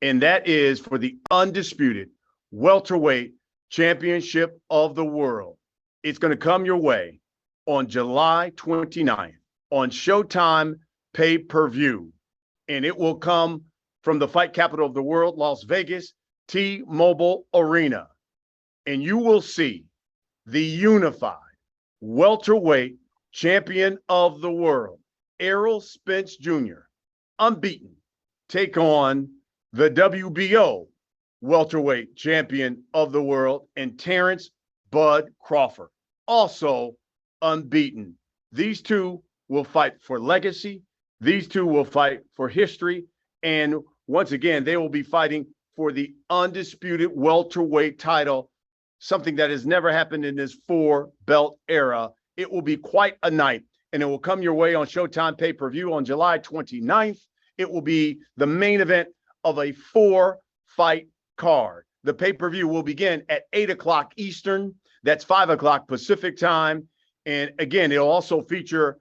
and that is for the undisputed welterweight championship of the world. It's going to come your way on July 29th on Showtime pay-per-view, and it will come from the fight capital of the world, Las Vegas, T-Mobile Arena, and you will see the unified welterweight champion of the world, Errol Spence Jr., unbeaten, take on the WBO welterweight champion of the world, and Terence Bud Crawford, also unbeaten. These two will fight for legacy. These two will fight for history. And once again, they will be fighting for the undisputed welterweight title, something that has never happened in this 4-belt era. It will be quite a night, and it will come your way on Showtime pay-per-view on July 29th. It will be the main event of a 4-fight card. The pay-per-view will begin at 8 o'clock Eastern. That's 5 o'clock Pacific time. And again, it'll also feature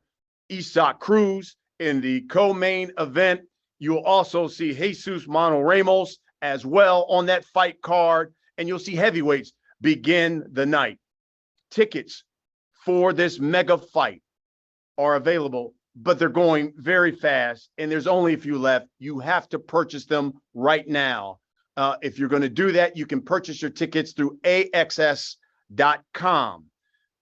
Isaac Cruz in the co-main event. You'll also see Jesus Mano Ramos as well on that fight card. And you'll see heavyweights begin the night. Tickets for this mega fight are available, but they're going very fast, and there's only a few left. You have to purchase them right now. If you're going to do that, you can purchase your tickets through AXS.com.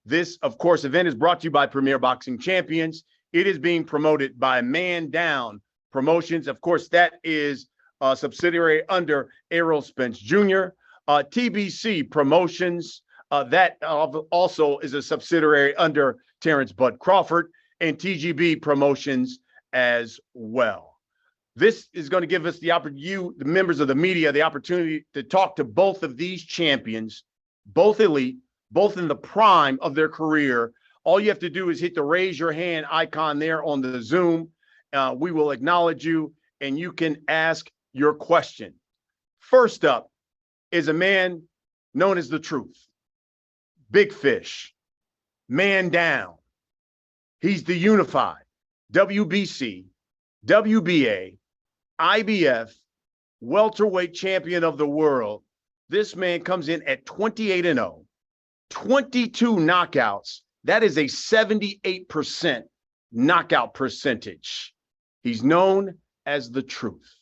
This, of course, event is brought to you by Premier Boxing Champions. It is being promoted by Man Down Promotions. Of course, that is a subsidiary under Errol Spence Jr. TBC Promotions, that also is a subsidiary under Terence Bud Crawford, and TGB Promotions as well. This is going to give us the opportunity, the members of the media, the opportunity to talk to both of these champions, both elite, both in the prime of their career. All you have to do is hit the raise your hand icon there on the Zoom. We will acknowledge you, and you can ask your question. First up is a man known as the Truth, Big Fish, Man Down. He's the unified WBC, WBA, IBF welterweight champion of the world. This man comes in at 28-0, 22 knockouts. That is a 78% knockout percentage. He's known as the Truth,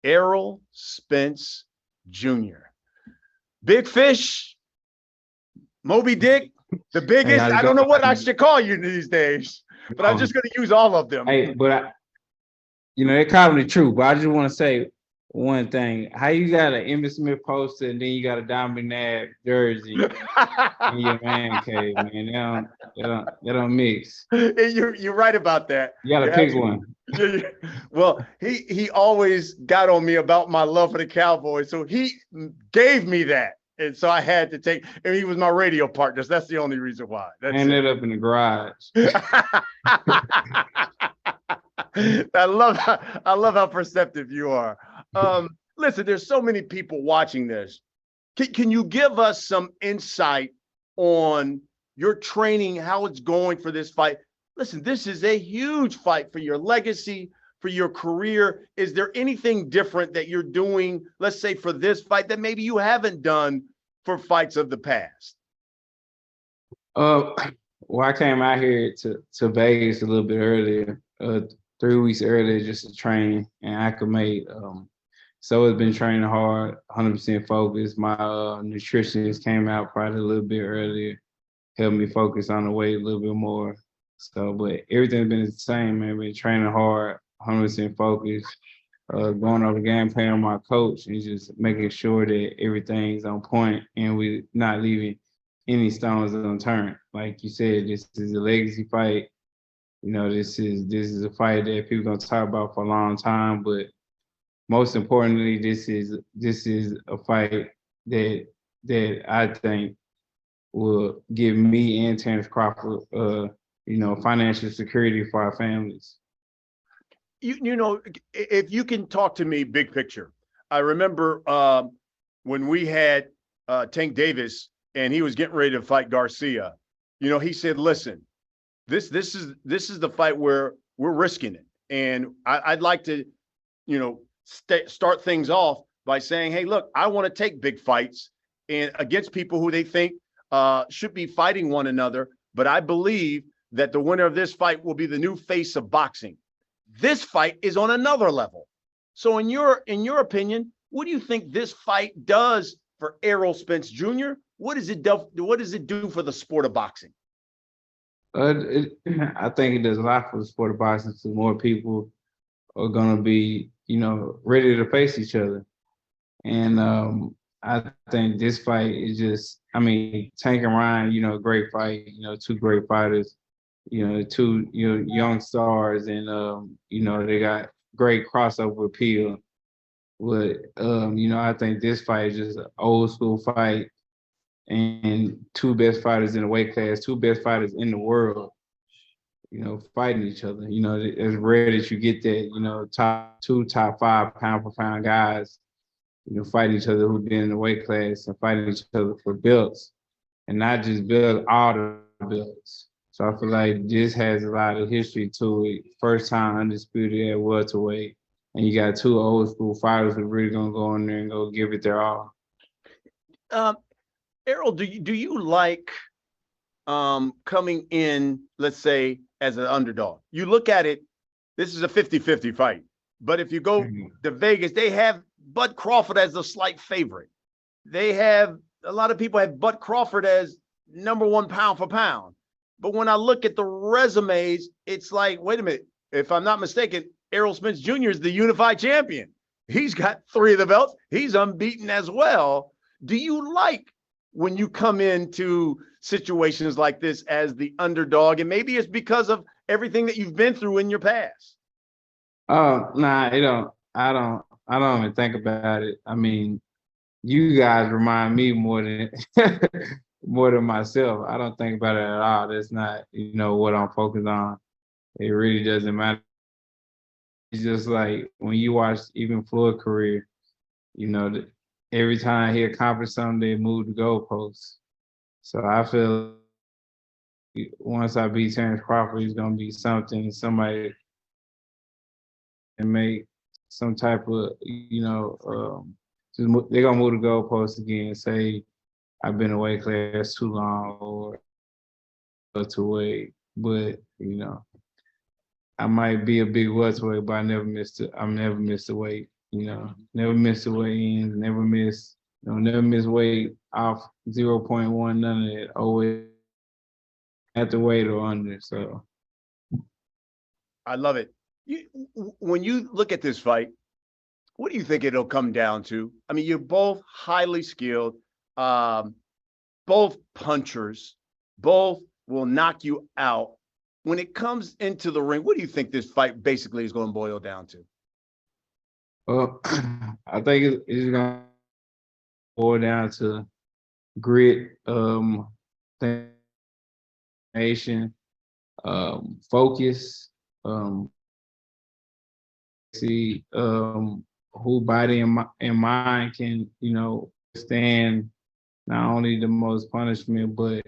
Errol Spence Jr. Big Fish, Moby Dick, the biggest. I don't know what I should call you these days, but I'm just going to use all of them. Hey, but they call me the Truth, but I just want to say one thing. How you got an Emmitt Smith poster and then you got a Don McNabb jersey in your man cave, man? They don't mix. You're right about that. You got to pick one. Well, he always got on me about my love for the Cowboys, so he gave me that. And so I had to take, and he was my radio partner. So that's the only reason why. Ended up in the garage. I love how perceptive you are. Listen, there's so many people watching this. Can you give us some insight on your training, how it's going for this fight? Listen, this is a huge fight for your legacy, for your career. Is there anything different that you're doing, let's say, for this fight that maybe you haven't done for fights of the past? Well, I came out here to Vegas a little bit earlier, 3 weeks earlier, just to train and acclimate. So it's been training hard, 100% focused. My nutritionist came out probably a little bit earlier, helped me focus on the weight a little bit more. So, but everything's been the same, man. Been training hard, 100% focused, going over the game plan with my coach and just making sure that everything's on point and we're not leaving any stones unturned. Like you said, this is a legacy fight. This is a fight that people gonna talk about for a long time, but most importantly, this is a fight that I think will give me and Terence Crawford, financial security for our families. If you can talk to me big picture, I remember when we had Tank Davis and he was getting ready to fight Garcia. He said, "Listen, this is the fight where we're risking it, and I'd like to, start things off by saying, hey, look, I want to take big fights and against people who they think should be fighting one another. But I believe that the winner of this fight will be the new face of boxing. This fight is on another level. So in your opinion, what do you think this fight does for Errol Spence Jr.? What does it do for the sport of boxing? I think it does a lot for the sport of boxing. So more people are gonna be, ready to face each other. And I think this fight is just, Tank and Ryan, great fight. Two great fighters. Two young stars, and they got great crossover appeal. But I think this fight is just an old school fight, and two best fighters in the weight class, two best fighters in the world, fighting each other. It's rare that you get that, top 5 pound for pound guys, fighting each other who've been in the weight class and fighting each other for belts, and not just belts, all the belts. So I feel like this has a lot of history to it. First time undisputed at welterweight, and you got two old school fighters who are really gonna go in there and go give it their all. Errol, do you like coming in, let's say, as an underdog? You look at it, this is a 50-50 fight. But if you go to Vegas, they have Bud Crawford as the slight favorite. A lot of people have Bud Crawford as #1 pound for pound. But when I look at the resumes, it's like, wait a minute, if I'm not mistaken, Errol Spence Jr. is the unified champion. He's got 3 of the belts. He's unbeaten as well. Do you like when you come into situations like this as the underdog? And maybe it's because of everything that you've been through in your past. Oh, nah, I don't even think about it. You guys remind me more than more than myself. I don't think about it at all. That's not, what I'm focused on. It really doesn't matter. It's just like when you watch even Floyd's career, every time he accomplished something, they move the goalposts. So I feel once I beat Terence Crawford, he's gonna be somebody and make some type of, they're gonna move the goalposts again and say, I've been away class too long or to wait. But, I might be a big welterweight, but I never missed a weight, never missed a weigh-in, never miss weight off 0.1, none of that. Always at the weight or under. So I love it. When you look at this fight, what do you think it'll come down to? You're both highly skilled, both punchers, both will knock you out. When it comes into the ring, what do you think this fight basically is going to boil down to? Well, I think it's going to boil down to grit, nation, focus, see who body and mind can, stand not only the most punishment, but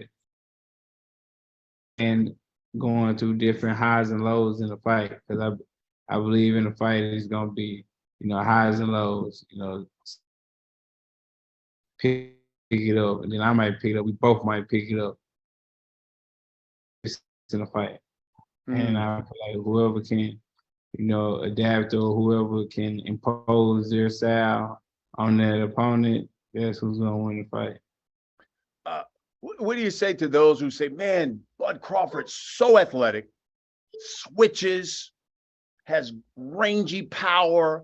and going through different highs and lows in the fight. Because I believe in the fight it's gonna be, highs and lows, pick it up, and then I might pick it up. We both might pick it up in a fight. And I feel like whoever can, adapt or whoever can impose their style on that opponent, that's who's gonna win the fight. What do you say to those who say, man, Bud Crawford's so athletic, switches, has rangy power.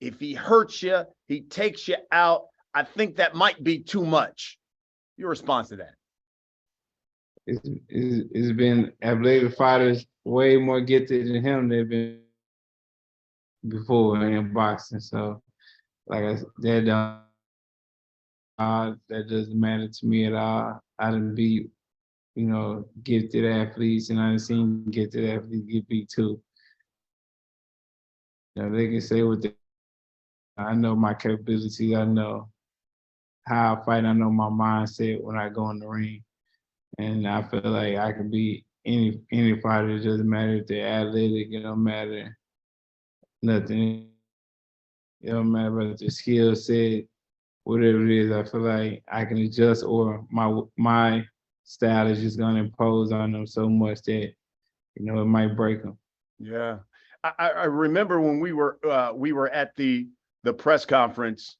If he hurts you, he takes you out. I think that might be too much. Your response to that? It's been athletic fighters way more gifted than him. They've been before in boxing. So, like I said, that doesn't matter to me at all. I done beat, gifted athletes, and I done seen gifted athletes get beat too. They can say what I know my capabilities. I know how I fight. I know my mindset when I go in the ring, and I feel like I can beat any fighter. It doesn't matter if they're athletic. It don't matter nothing. It don't matter about the skill set, whatever it is. I feel like I can adjust, or my style is just gonna impose on them so much that it might break them. Yeah, I remember when we were at the press conference.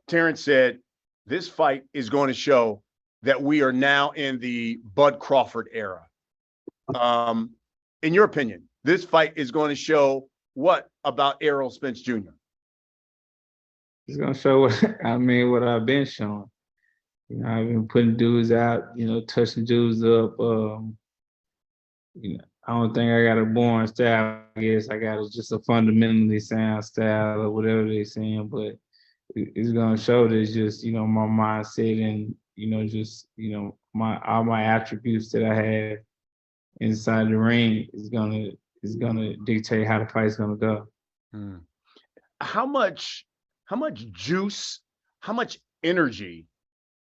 Terence said, "This fight is going to show that we are now in the Bud Crawford era." In your opinion, this fight is going to show what about Errol Spence Jr.? It's gonna show what I've been showing. I've been putting dudes out, touching dudes up. I don't think I got a born style. I guess I got just a fundamentally sound style or whatever they're saying, but it's gonna show that it's just, my mindset and, all my attributes that I have inside the ring is gonna dictate how the fight's gonna go. How much juice, how much energy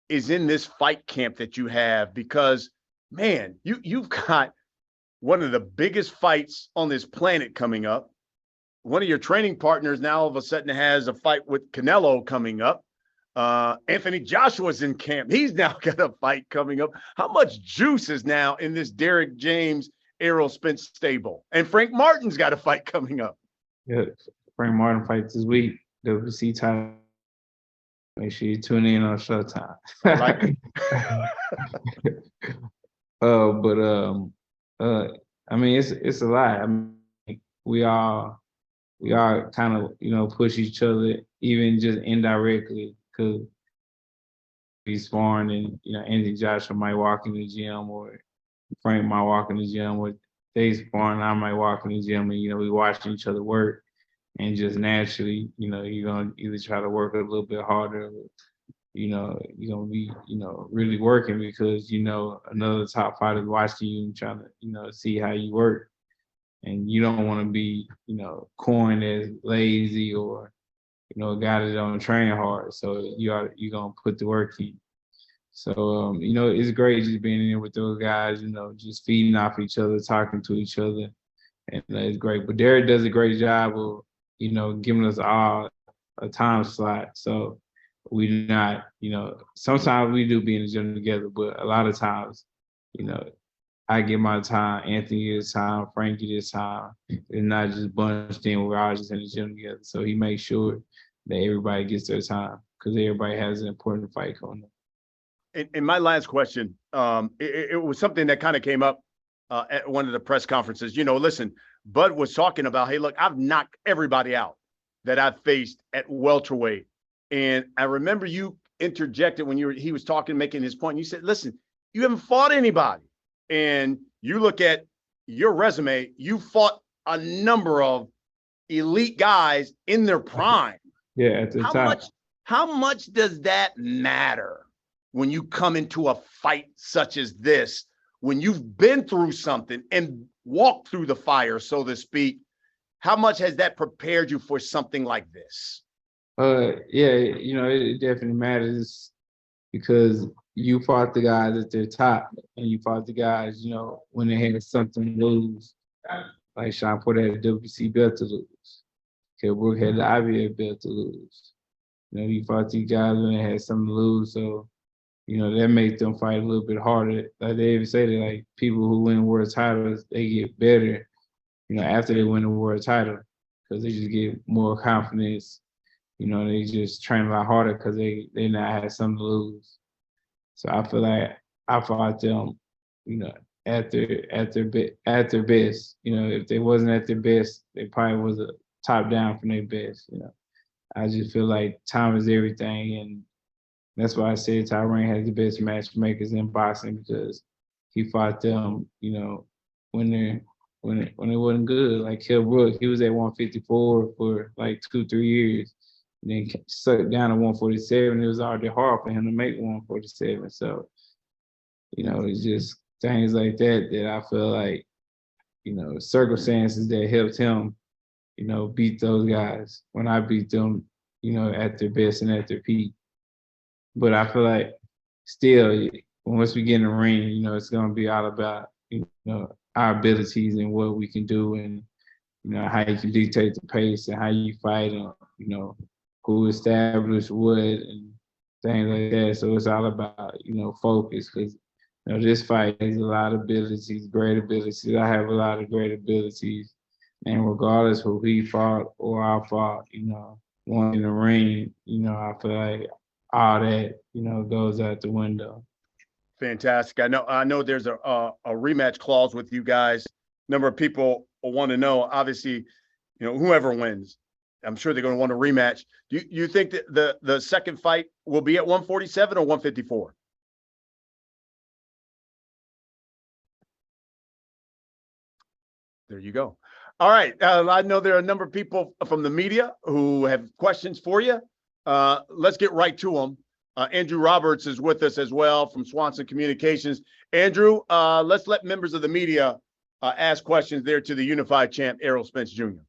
is in this fight camp that you have? Because man, you've got one of the biggest fights on this planet coming up. One of your training partners now all of a sudden has a fight with Canelo coming up. Anthony Joshua's in camp. He's now got a fight coming up. How much juice is now in this Derrick James, Errol Spence stable? And Frank Martin's got a fight coming up. Yeah, Frank Martin fights this week. WBC title. Make sure you tune in on Showtime. I mean, it's a lot. I mean, we all kind of push each other, even just indirectly, because he's sparring and Anthony Joshua might walk in the gym, or Frank might walk in the gym, or they sparring, I might walk in the gym, and we watching each other work, and just naturally, you're gonna either try to work a little bit harder, or, you're gonna be really working because another top fighter is watching you and trying to see how you work. And you don't want to be, coined as lazy or, a guy that don't train hard. So you're gonna put the work in. So it's great just being in there with those guys, just feeding off each other, talking to each other, and it's great. But Derrick does a great job of, giving us all a time slot. So we not, sometimes we do be in the gym together, but a lot of times, I get my time, Anthony gets time, Frank gets time. It's not just bunched in, we're all just in the gym together. So he makes sure that everybody gets their time because everybody has an important fight coming up. And my last question, it was something that kind of came up at one of the press conferences. Listen, Bud was talking about, hey, look, I've knocked everybody out that I've faced at welterweight. And I remember you interjected when he was talking, making his point. And you said, listen, you haven't fought anybody. And you look at your resume, you fought a number of elite guys in their prime. Yeah, at the time. How much does that matter when you come into a fight such as this, when you've been through something and walked through the fire, so to speak? How much has that prepared you for something like this? Yeah, it definitely matters because you fought the guys at their top, and you fought the guys, when they had something to lose. Like Sean Porter had a WBC belt to lose. Kell Brook had the IBF belt to lose. You fought these guys when they had something to lose, so that makes them fight a little bit harder. Like they even say that, like, people who win world titles, they get better, after they win the world title, because they just get more confidence. They just train a lot harder because they now have something to lose. So I feel like I fought them, at their best. If they wasn't at their best, they probably was a top down from their best. I just feel like time is everything, and that's why I said Tyron has the best matchmakers in boxing, because he fought them, when it wasn't good. Like Kell Brook, he was at 154 for like 2-3 years. Then sucked down to 147. It was already hard for him to make 147. So, it's just things like that I feel like, circumstances that helped him, beat those guys when I beat them, at their best and at their peak. But I feel like still, once we get in the ring, it's going to be all about, our abilities and what we can do. And, you know, how you can dictate the pace and how you fight and, you know, who established what and things like that. So it's all about, you know, focus because, you know, this fight has a lot of abilities, great abilities. I have a lot of great abilities. And regardless of who he fought or I fought, you know, one in the ring, you know, I feel like all that, you know, goes out the window. Fantastic. I know there's a rematch clause with you guys. Number of people will want to know, obviously, you know, whoever wins, I'm sure they're going to want a rematch. Do you think that the second fight will be at 147 or 154? There you go. All right. I know there are a number of people from the media who have questions for you. Let's get right to them. Andrew Roberts is with us as well from Swanson Communications. Andrew, let's let members of the media ask questions there to the unified champ, Errol Spence Jr.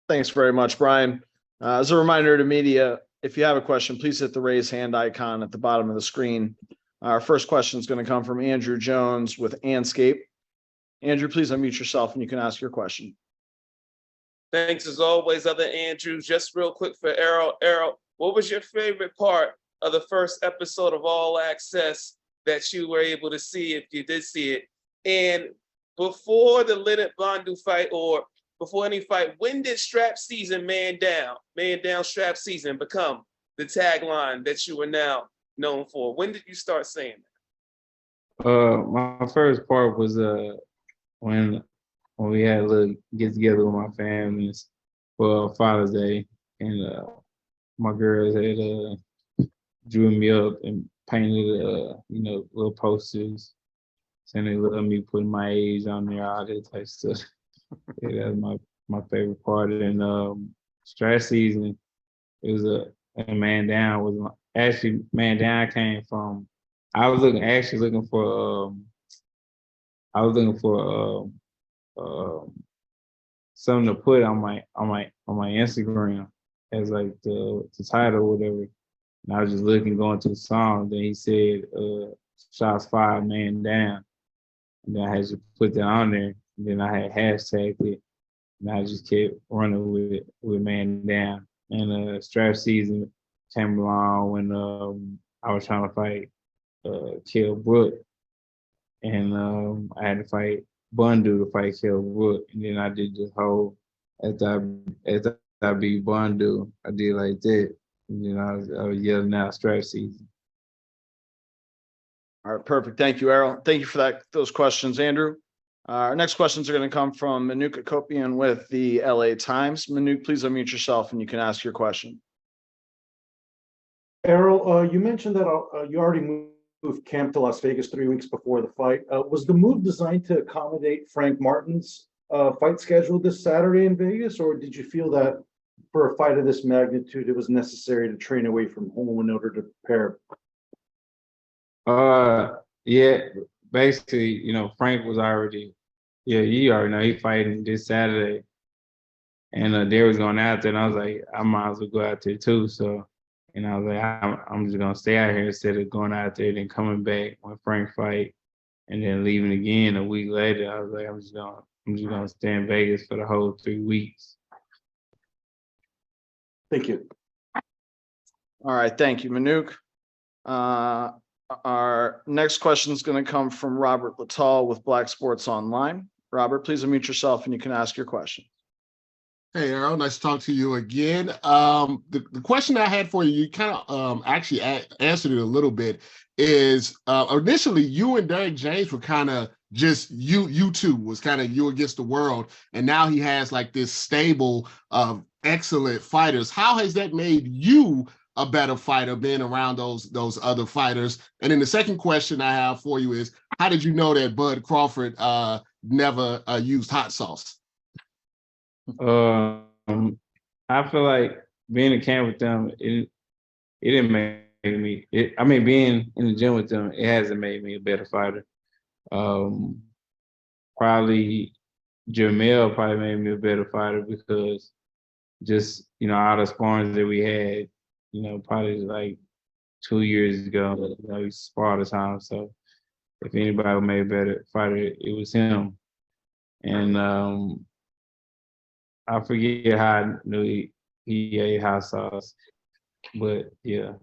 Thanks very much, Brian. As a reminder to media, if you have a question, please hit the raise hand icon at the bottom of the screen. Our first question is going to come from Andrew Jones with Anscape. Andrew, please unmute yourself and you can ask your question. Thanks as always, other Andrew. Just real quick for Errol. Errol, what was your favorite part of the first episode of All Access that you were able to see, if you did see it? And before the Leonard Bondu fight or before any fight, when did strap season, man down strap season become the tagline that you are now known for? When did you start saying that? My first part was when we had a little get together with my families for Father's Day, and my girls had drew me up and painted you know, little posters, saying they love me, putting my age on there, all that type of stuff. Yeah, that was my favorite part. And stress season, it was a man down. Was actually man down came from. I was looking for something to put on my Instagram as like the title or whatever. And I was just going to the song. Then he said, "Shots fired, man down." And then I had to put that on there. And then I had hashtagged it, and I just kept running with man down. And strap season came along when I was trying to fight Kill Brook, and I had to fight Bundu to fight Kill Brook, and then I did the whole after I beat Bundu, I did like that, and then I was yelling out strap season. All right, perfect. Thank you, Errol. Thank you for those questions, Andrew. Our next questions are going to come from Manuk Akopian with the LA Times. Manuk, please unmute yourself and you can ask your question. Errol, you mentioned that you already moved camp to Las Vegas 3 weeks before the fight. Was the move designed to accommodate Frank Martin's fight schedule this Saturday in Vegas, or did you feel that for a fight of this magnitude, it was necessary to train away from home in order to prepare? Yeah, basically, you know, Frank was already, you already know he fighting this Saturday, and they was going out there, and I was like, I might as well go out there too. So, and I was like, I'm just gonna stay out here instead of going out there and coming back when Frank fight, and then leaving again a week later. I was like, I'm just gonna stay in Vegas for the whole 3 weeks. Thank you. All right, thank you, Manuk. Our next question is going to come from Robert Littall with Black Sports Online. Robert, please unmute yourself and you can ask your question. Hey, Errol, nice to talk to you again. The question I had for you, you kind of actually answered it a little bit, is initially you and Derek James were kind of just you two was kind of you against the world, and now he has like this stable of excellent fighters. How has that made you a better fighter being around those other fighters? And then the second question I have for you is, how did you know that Bud Crawford never used hot sauce? I feel like being in camp with them, it didn't make me. I mean, being in the gym with them, it hasn't made me a better fighter. Probably Jamel probably made me a better fighter because just, you know, all the sparring that we had, you know, probably like 2 years ago, you know, we spar all the time. So if anybody made a better fighter, it was him. And I forget how I knew he ate hot sauce, but yeah,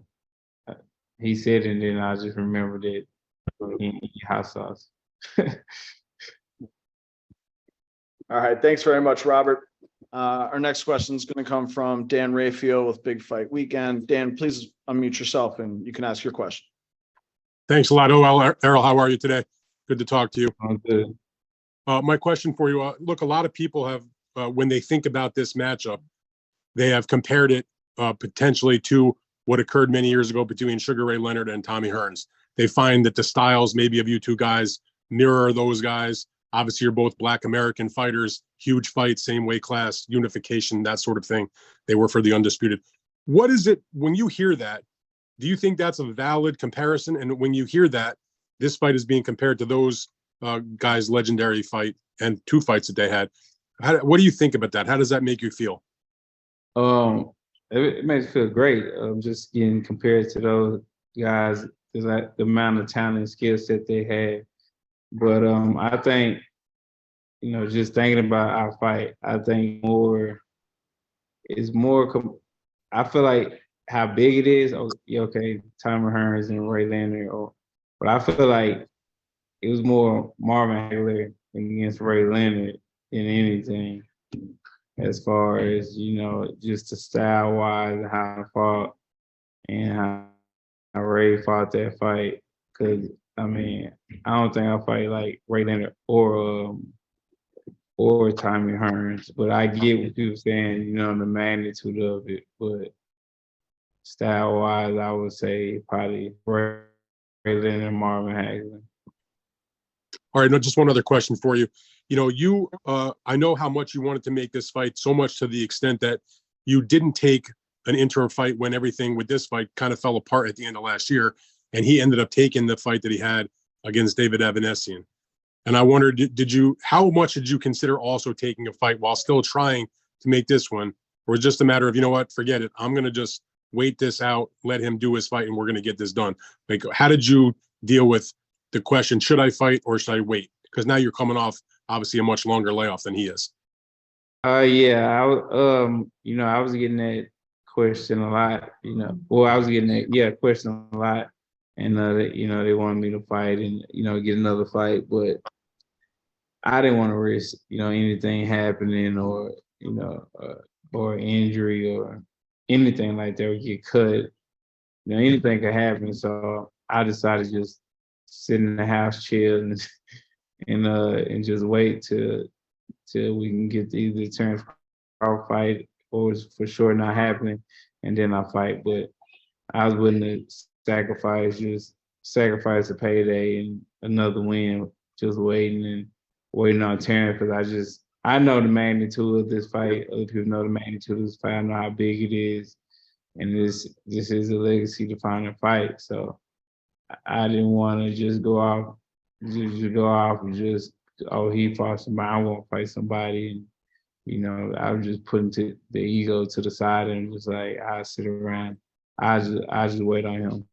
he said it, and then I just remembered that he ate hot sauce. All right. Thanks very much, Robert. Our next question is going to come from Dan Rayfield with Big Fight Weekend. Dan, please unmute yourself and you can ask your question. Thanks a lot. Oh, Errol, how are you today? Good to talk to you. I'm good. My question for you, look, a lot of people have, when they think about this matchup, they have compared it potentially to what occurred many years ago between Sugar Ray Leonard and Tommy Hearns. They find that the styles maybe of you two guys mirror those guys. Obviously, you're both Black American fighters, huge fight, same weight class, unification, that sort of thing. They were for the undisputed. What is it, when you hear that, do you think that's a valid comparison? And when you hear that, this fight is being compared to those guys' legendary fight and two fights that they had, what do you think about that? How does that make you feel? It makes me feel great. Just getting compared to those guys, because the amount of talent and skill set they had. But I think, just thinking about our fight, I think I feel like how big it is. Okay, Tommy Hearns and Ray Leonard, but I feel like it was more Marvin Hagler against Ray Leonard than anything, as far as, just the style wise, how I fought and how Ray fought that fight. Because I don't think I'll fight like Ray Leonard or Tommy Hearns, but I get what you're saying, the magnitude of it. But style wise, I would say probably Ray Leonard and Marvin Hagler. All right, no, just one other question for you. I know how much you wanted to make this fight, so much to the extent that you didn't take an interim fight when everything with this fight kind of fell apart at the end of last year. And he ended up taking the fight that he had against David Evanesian. And I wondered, how much did you consider also taking a fight while still trying to make this one? Or was it just a matter of, you know what, forget it. I'm going to just wait this out, let him do his fight, and we're going to get this done. Like, how did you deal with the question, should I fight or should I wait? Because now you're coming off, obviously, a much longer layoff than he is. Yeah, I was getting that question a lot, I was getting that, question a lot. And, they wanted me to fight and, get another fight. But I didn't want to risk, anything happening or, or injury or anything like that or get cut. Anything could happen. So I decided to just sit in the house, chill, and just wait till we can get either Terence Crawford fight or it's for sure not happening. And then I fight. But I was willing to sacrifice a payday and another win, just waiting on Terence, because I know the magnitude of this fight. Other people know the magnitude of this fight. I know how big it is, and this is a legacy defining fight. So I didn't want to just go off and he fought somebody. I want to fight somebody, and I was just putting the ego to the side and just like I sit around. I just wait on him.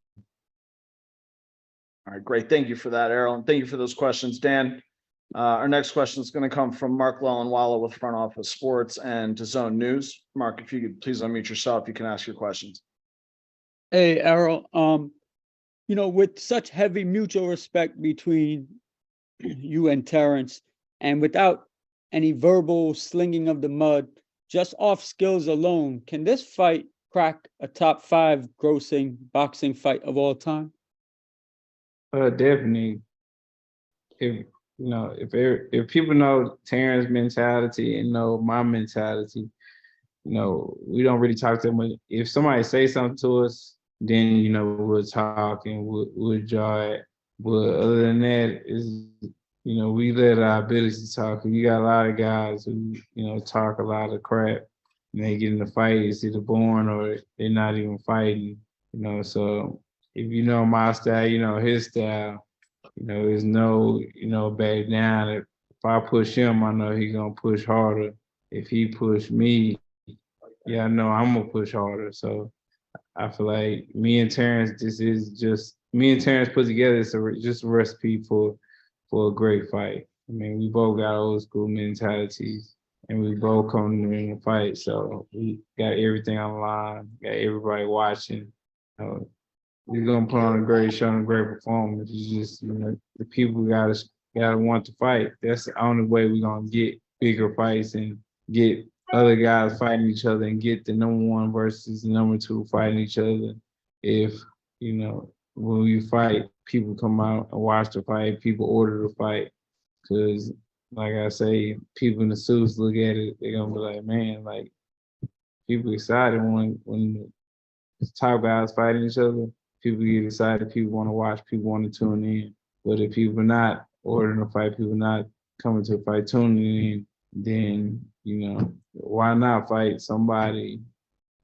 All right, great. Thank you for that, Errol. And thank you for those questions, Dan. Our next question is going to come from Mark Lellenwalla with Front Office Sports and DAZN News. Mark, if you could please unmute yourself, you can ask your questions. Hey, Errol. With such heavy mutual respect between you and Terence, and without any verbal slinging of the mud, just off skills alone, can this fight crack a top 5 grossing boxing fight of all time? Definitely. If people know Terrence's mentality and know my mentality, we don't really talk that much. If somebody say something to us, then we'll talk and we'll jaw it. But other than that, we let our ability talk. You got a lot of guys who talk a lot of crap, and they get in the fight. It's either born or they're not even fighting. So if you know my style, his style, there's no, back down. If I push him, I know he's gonna push harder. If he push me, I know I'm gonna push harder. So I feel like me and Terence put together. It's just a recipe for a great fight. We both got old school mentalities, and we both come to the fight. So we got everything online, got everybody watching. We're gonna put on a great show and a great performance. It's just, you know, the people gotta want to fight. That's the only way we're gonna get bigger fights and get other guys fighting each other and get the #1 versus the #2 fighting each other. If, you know, when we fight, people come out and watch the fight, people order the fight. Cause like I say, people in the suits look at it, they're gonna be like, man, like, people excited when the top guys fighting each other. People get excited, people want to watch, people want to tune in. But if people are not ordering a fight, people not coming to a fight, tuning in, then, you know, why not fight somebody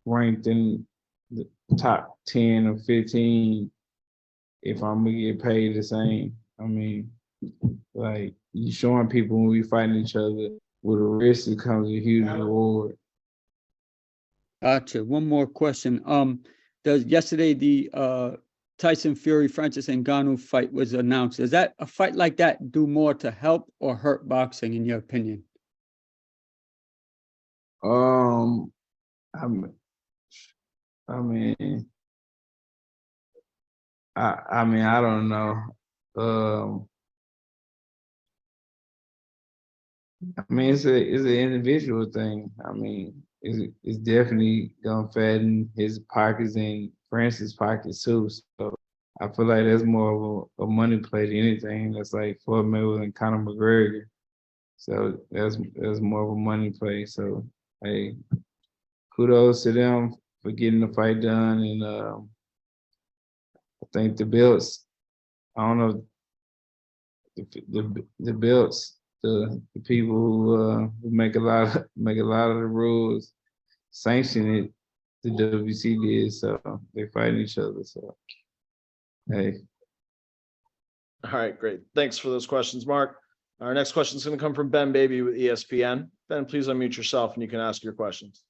ranked in the top 10 or 15 if I'm gonna get paid the same? I mean, like, you showing people when we fighting each other with a risk, it comes a huge reward. Gotcha. One more question. Yesterday the Tyson Fury, Francis Ngannou fight was announced. Does that a fight like that do more to help or hurt boxing, in your opinion? I mean, I don't know. I mean, it's an individual thing. I mean, it's definitely gonna fatten his pockets and Francis' pockets too. So I feel like that's more of a money play than anything. That's like Floyd Mayweather and Conor McGregor. So that's more of a money play. So hey, kudos to them for getting the fight done. And I think the belts, I don't know, the belts, the people who make a lot of the rules sanction it. The WBC did, so they fighting each other. So hey. All right, great. Thanks for those questions, Mark. Our next question is going to come from Ben Baby with ESPN. Ben, please unmute yourself and you can ask your questions.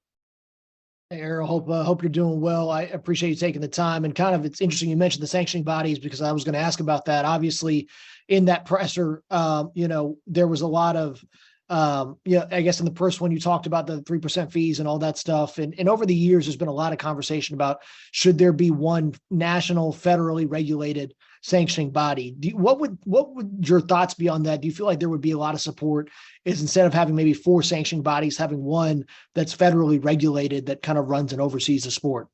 Hey, Errol, hope you're doing well. I appreciate you taking the time, and kind of, it's interesting you mentioned the sanctioning bodies, because I was going to ask about that. Obviously, in that presser, you know, there was a lot of, I guess in the first one you talked about the 3% fees and all that stuff. And over the years, there's been a lot of conversation about, should there be one national, federally regulated sanctioning body? What would your thoughts be on that? Do you feel like there would be a lot of support is, instead of having maybe 4 sanctioning bodies, having one that's federally regulated that kind of runs and oversees the sport?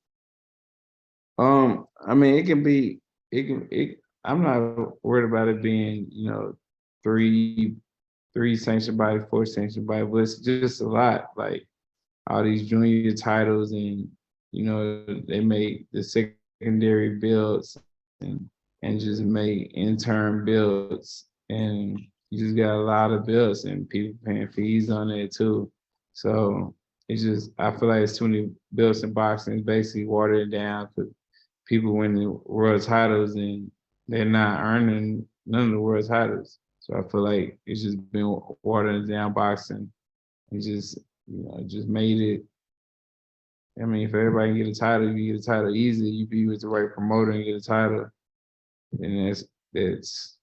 I mean, I'm not worried about it being, you know, 3 sanctioned bodies, 4 sanctioned bodies, but it's just a lot. Like, all these junior titles, and, you know, they make the secondary builds and just make intern builds, and you just got a lot of builds and people paying fees on it too. So it's just, I feel like it's too many builds in boxing. It's basically watered it down, because people win the world titles and they're not earning none of the world titles. So I feel like it's just been watering down boxing. It just, you know, just made it. I mean, if everybody can get a title, you get a title easy. You be with the right promoter and get a title, and that's.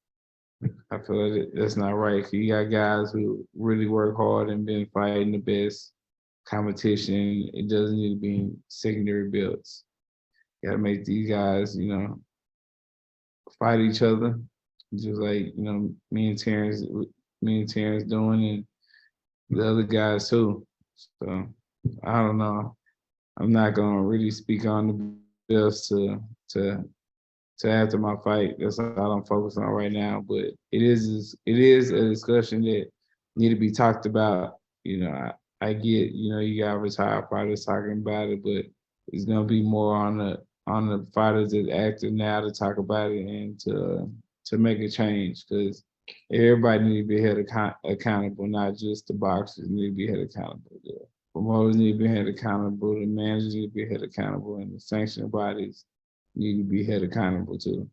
I feel like that's not right. You got guys who really work hard and been fighting the best competition. It doesn't need to be in secondary belts. You gotta make these guys, you know, fight each other, just like, you know, me and Terence doing, and the other guys too. So I don't know. I'm not gonna really speak on the belts to after my fight. That's all I'm focused on right now. But it is a discussion that need to be talked about. You know, I get, you know, you got retired fighters talking about it, but it's gonna be more on the fighters that active now to talk about it and to make a change, because everybody need to be held accountable, not just the boxers need to be held accountable. The promoters need to be held accountable, the managers need to be held accountable, and the sanctioning bodies need to be held accountable too.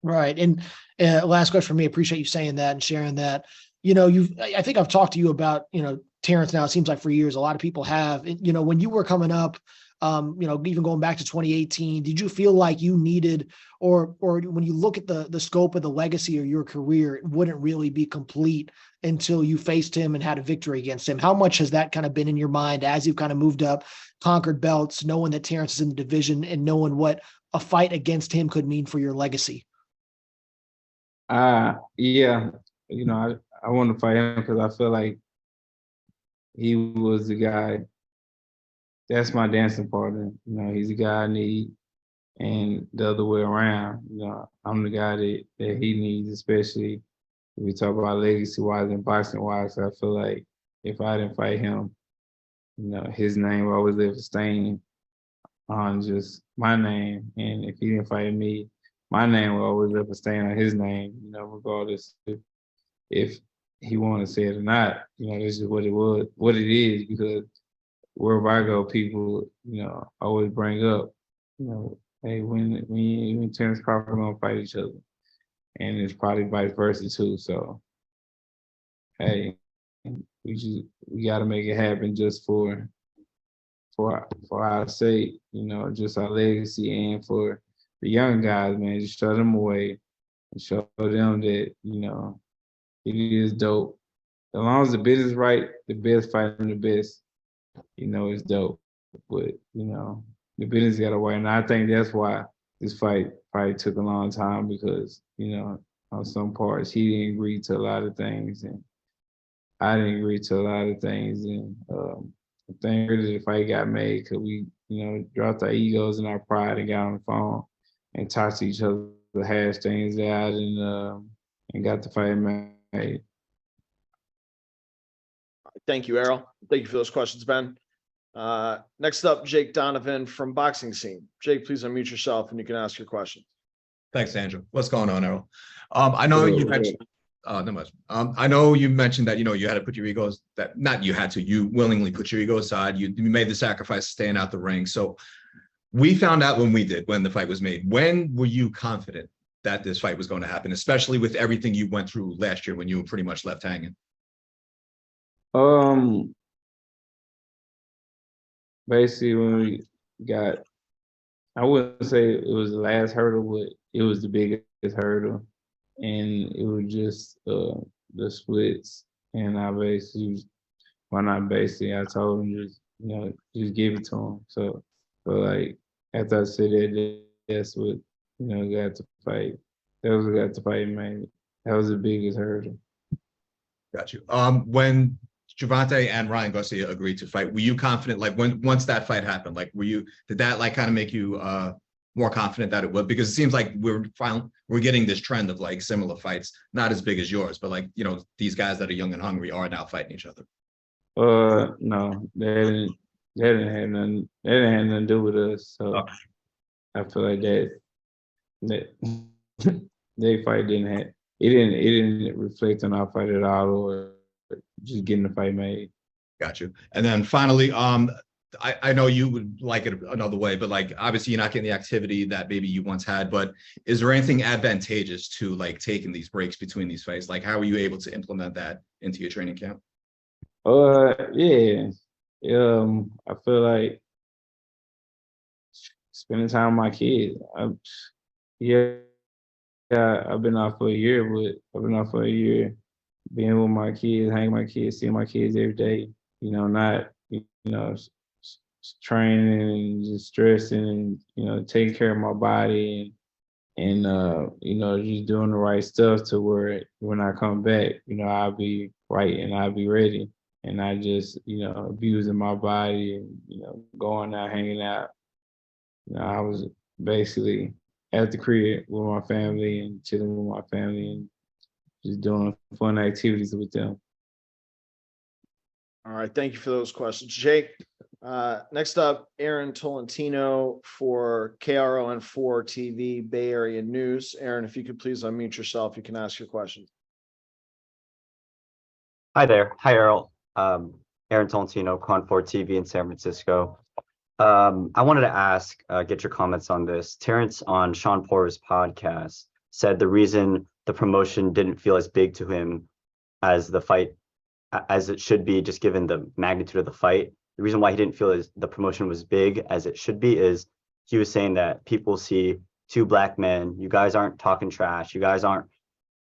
Right. And last question for me, appreciate you saying that and sharing that. You know, I think I've talked to you about, you know, Terence now, it seems like for years, a lot of people have. You know, when you were coming up, even going back to 2018, did you feel like you needed, or when you look at the scope of the legacy of your career, it wouldn't really be complete until you faced him and had a victory against him? How much has that kind of been in your mind as you've kind of moved up, conquered belts, knowing that Terence is in the division and knowing what a fight against him could mean for your legacy? Yeah, I want to fight him because I feel like he was the guy. That's my dancing partner. He's the guy I need, and the other way around. I'm the guy that he needs, especially if we talk about legacy-wise and boxing-wise. I feel like if I didn't fight him, his name will always live a stain on just my name, and if he didn't fight me, my name will always live a stain on his name. Regardless if he wanted to say it or not. This is what it is, because wherever I go, people, always bring up, hey, when Terence Crawford gonna fight each other, and it's probably vice versa too. So, hey, we got to make it happen just for our sake, just our legacy, and for the young guys, man. Just show them away and show them that it is dope. As long as the business is right, the best fighting the best. It's dope. But, the business got to work. And I think that's why this fight probably took a long time, because, on some parts, he didn't agree to a lot of things, and I didn't agree to a lot of things. And I think really the fight got made because we, dropped our egos and our pride and got on the phone and talked to each other, hash things out, and got the fight made. Thank you, Errol. Thank you for those questions, Ben. Next up, Jake Donovan from Boxing Scene. Jake, please unmute yourself and you can ask your question. Thanks, Andrew. What's going on, Errol? I know you mentioned. Not much. I know you mentioned that you had to put your egos. That not you had to. You willingly put your ego aside. You made the sacrifice staying out the ring. So we found out when the fight was made. When were you confident that this fight was going to happen, especially with everything you went through last year when you were pretty much left hanging? Basically, when we got, I wouldn't say it was the last hurdle, but it was the biggest hurdle. And it was just the splits. And I basically, I told him just give it to him. So like, after I said that, that's what, got to fight. That was what got to fight, man. That was the biggest hurdle. Got you. When Gervonta and Ryan Garcia agreed to fight, were you confident, like once that fight happened, like did that like kind of make you more confident that it would? Because it seems like we're getting this trend of like similar fights, not as big as yours, but like, these guys that are young and hungry are now fighting each other. No, they didn't have nothing to do with us. So okay. I feel like that they fight it didn't reflect on our fight at all, or just getting the fight made. Got you. And then finally, I know you would like it another way, but like obviously you're not getting the activity that maybe you once had, but is there anything advantageous to like taking these breaks between these fights? Like how are you able to implement that into your training camp? Yeah. I feel like spending time with my kids. I've been off for a year, being with my kids, hanging with my kids, seeing my kids every day, not, training and just stressing and, taking care of my body and just doing the right stuff to where when I come back, I'll be right and I'll be ready. And I just, abusing my body and, going out, hanging out. I was basically at the crib with my family and chilling with my family and just doing fun activities with them. All right. Thank you for those questions, Jake. Next up, Aaron Tolentino for KRON4 TV Bay Area News. Aaron, if you could please unmute yourself, you can ask your questions. Hi there. Hi, Errol. Aaron Tolentino, KRON4 TV in San Francisco. I wanted to ask, get your comments on this. Terence on Sean Porter's podcast said the reason the promotion didn't feel as big to him as the fight, as it should be, just given the magnitude of the fight, the reason why he didn't feel the promotion was big as it should be is he was saying that people see two black men, you guys aren't talking trash, you guys aren't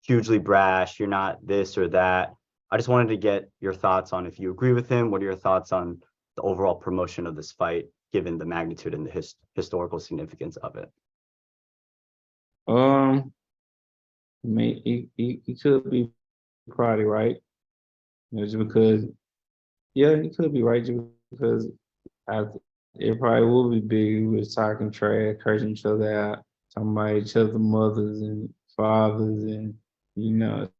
hugely brash, you're not this or that. I just wanted to get your thoughts on if you agree with him. What are your thoughts on the overall promotion of this fight, given the magnitude and the historical significance of it? I mean, he could be probably right. Just because, yeah, he could be right just because it probably would be big. We was talking trash, cursing each other out, talking about each other's mothers and fathers and,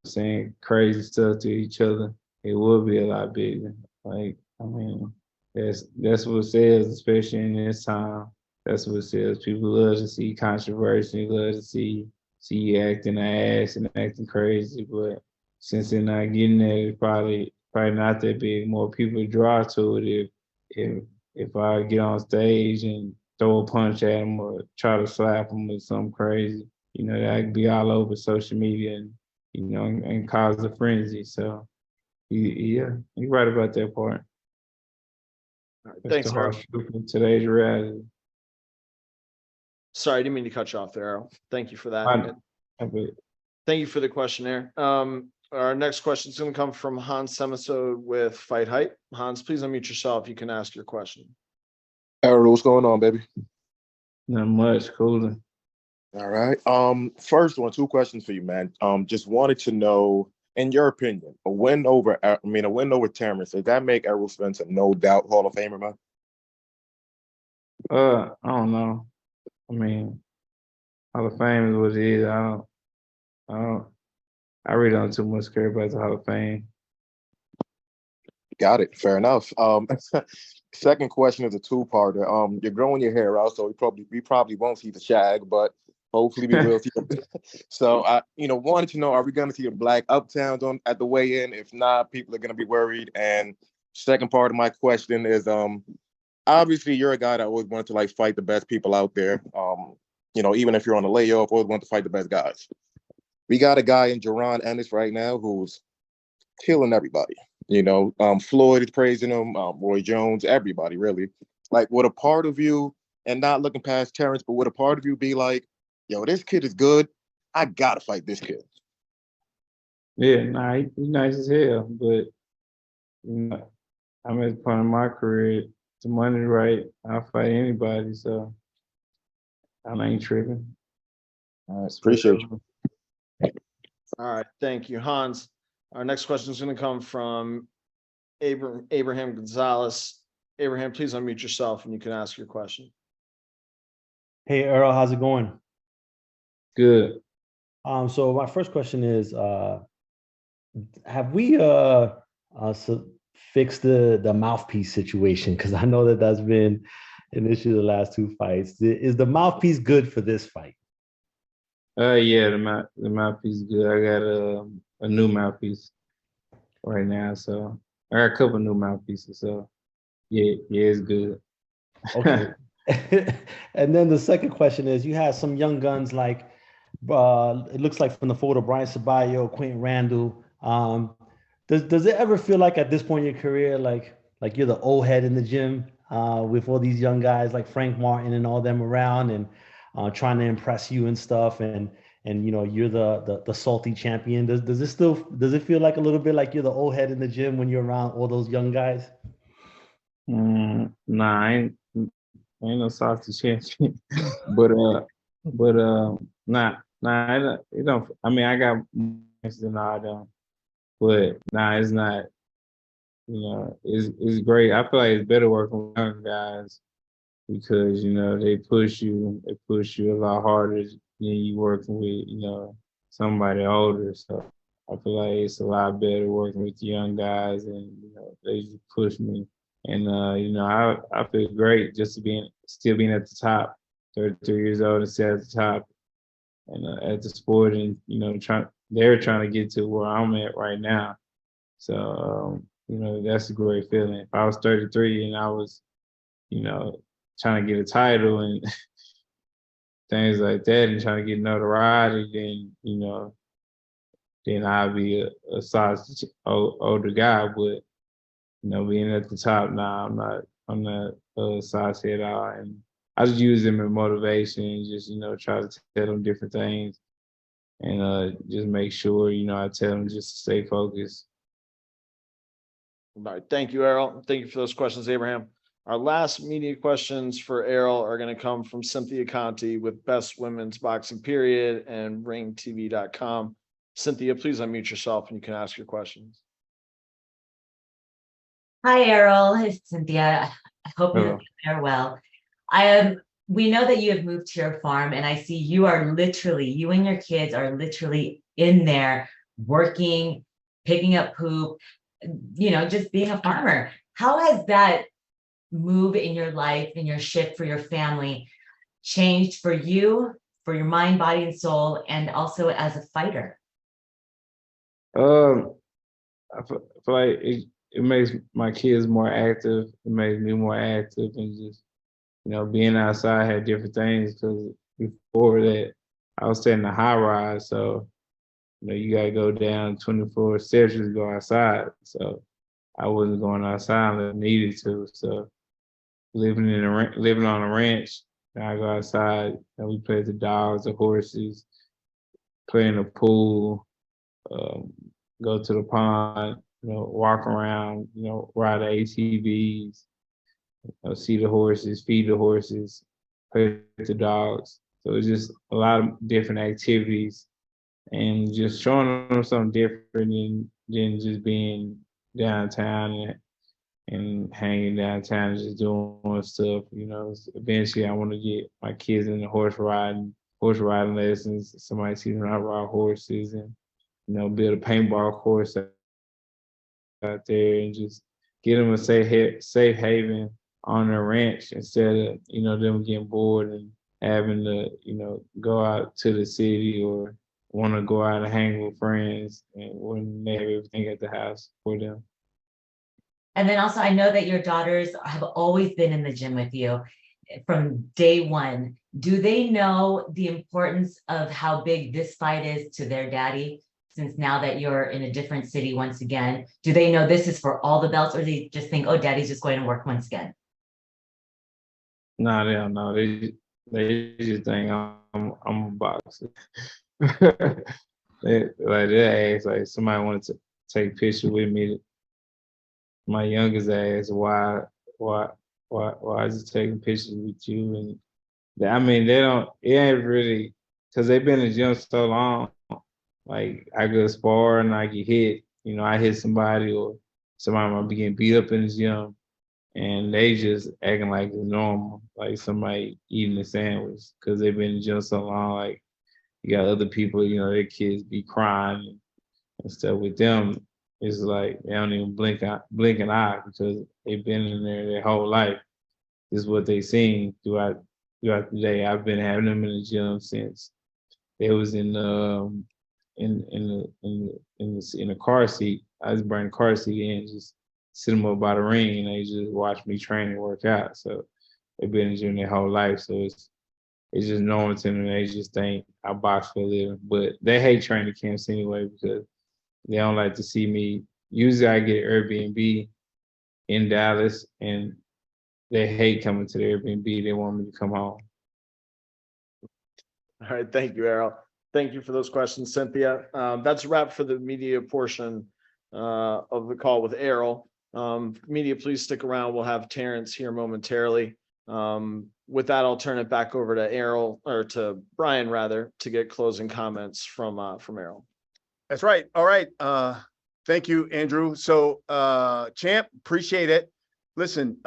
saying crazy stuff to each other. It would be a lot bigger. Like, I mean, that's what sells, especially in this time. That's what sells. People love to see controversy, love to see you acting an ass and acting crazy. But since they're not getting there, it's probably not that big. More people draw to it if I get on stage and throw a punch at them or try to slap them or something crazy. That could be all over social media and and cause a frenzy. So yeah, you're right about that part. Thanks, Errol. Today's reality. Sorry, I didn't mean to cut you off there, Errol. Thank you for that. Thank you for the question there. Our next question is going to come from Hans Semisode with Fight Hype. Hans, please unmute yourself. You can ask your question. Errol, what's going on, baby? Not much, cooling. All right. First one, two questions for you, man. Just wanted to know, in your opinion, a win over Terence, does that make Errol Spence a no doubt Hall of Famer, man? I don't know. I mean, Hall of Fame is what it is. I really don't too much care about the Hall of Fame. Got it. Fair enough. Second question is a two-parter. You're growing your hair out, so we probably won't see the shag, but hopefully we will see them. So I, wanted to know, are we going to see a black uptown at the weigh-in? If not, people are going to be worried. And second part of my question is, obviously you're a guy that always wanted to fight the best people out there. Even if you're on a layoff, always want to fight the best guys. We got a guy in Jaron Ennis right now who's killing everybody. Floyd is praising him, Roy Jones, everybody really. Would a part of you, and not looking past Terence, but would a part of you be like, yo, this kid is good, I gotta fight this kid? Yeah, nah, he's nice as hell, but I'm at the point in my career, the money's right, I'll fight anybody, so I ain't tripping. Appreciate you. All right, thank you, Hans. Our next question is going to come from Abraham Gonzalez. Abraham, please unmute yourself and you can ask your question. Hey, Errol, how's it going? Good. So my first question is, have we fixed the mouthpiece situation? Because I know that's been an issue the last two fights. Is the mouthpiece good for this fight? Yeah, the mouthpiece is good. I got a new mouthpiece right now, so I got a couple new mouthpieces. So yeah, it's good. Okay. And then the second question is, you have some young guns like it looks like from the photo, Brian Sabayo, Quentin Randall. Does it ever feel like at this point in your career, like you're the old head in the gym with all these young guys like Frank Martin and all them around and trying to impress you and stuff, and you're the salty champion? Does it feel like a little bit like you're the old head in the gym when you're around all those young guys? Nah, I ain't no salty champion, but nah, it don't. I mean, I got more than all them, but nah, it's not. It's great. I feel like it's better working with young guys because they push you a lot harder than you working with somebody older. So I feel like it's a lot better working with young guys, and they just push me. And I feel great just to still being at the top, 33 years old and still at the top, and at the sport, and they're trying to get to where I'm at right now. So that's a great feeling. If I was 33 and I was trying to get a title and things like that, and trying to get notoriety, then I'll be a size older guy. But being at the top now, I'm not on the saucy at all. And I just use them as motivation and just, try to tell them different things and just make sure, I tell them just to stay focused. All right. Thank you, Errol. Thank you for those questions, Abraham. Our last media questions for Errol are going to come from Cynthia Conti with Best Women's Boxing Period and ringtv.com. Cynthia, please unmute yourself and you can ask your questions. Hi, Errol. It's Cynthia. I hope you are well. We know that you have moved to your farm, and I see you and your kids are literally in there working, picking up poop, just being a farmer. How has that move in your life, in your shift for your family, changed for you, for your mind, body, and soul, and also as a fighter? I feel like it makes my kids more active. It makes me more active, and just being outside had different things, because before that I was staying in a high rise, so you gotta go down 24 steps to go outside. So I wasn't going outside unless I needed to. So living on a ranch, I go outside and we play with the dogs, the horses, play in the pool, go to the pond, walk around, ride the ATVs, see the horses, feed the horses, play with the dogs. So it's just a lot of different activities and just showing them something different than just being downtown and hanging downtown and just doing stuff. Eventually I want to get my kids into horse riding lessons. Somebody see them out ride horses and, build a paintball course out there and just get them a safe haven on their ranch instead of, them getting bored and having to, go out to the city or want to go out and hang with friends and when they have everything at the house for them. And then also, I know that your daughters have always been in the gym with you from day one. Do they know the importance of how big this fight is to their daddy? Since now that you're in a different city once again, do they know this is for all the belts, or do they just think, oh, daddy's just going to work once again? No, they don't know. They just think I'm a boxer. they ask, like, somebody wanted to take pictures with me. My youngest asked, why is he taking pictures with you? And it ain't really, because they've been in the gym so long. Like, I go spar and I get hit, I hit somebody or somebody might be getting beat up in the gym and they just acting like it's normal, like somebody eating a sandwich, because they've been in the gym so long. Like, you got other people, their kids be crying and stuff. With them, it's like they don't even blink an eye because they've been in there their whole life. This is what they seen throughout the day. I've been having them in the gym since they was in the car seat. I just bring the car seat in, just sit them up by the ring, and they just watch me train and work out. So they've been in the gym their whole life. So it's just normal to them. They just think I box for a living. But they hate training camps anyway because they don't like to see me. Usually I get an Airbnb in Dallas, and they hate coming to the Airbnb. They want me to come home. All right. Thank you, Errol. Thank you for those questions, Cynthia. That's a wrap for the media portion of the call with Errol. Media, please stick around. We'll have Terence here momentarily. With that, I'll turn it back over to Errol, or to Brian rather, to get closing comments from Errol. That's right. All right. Thank you, Andrew. So, Champ, appreciate it. Listen,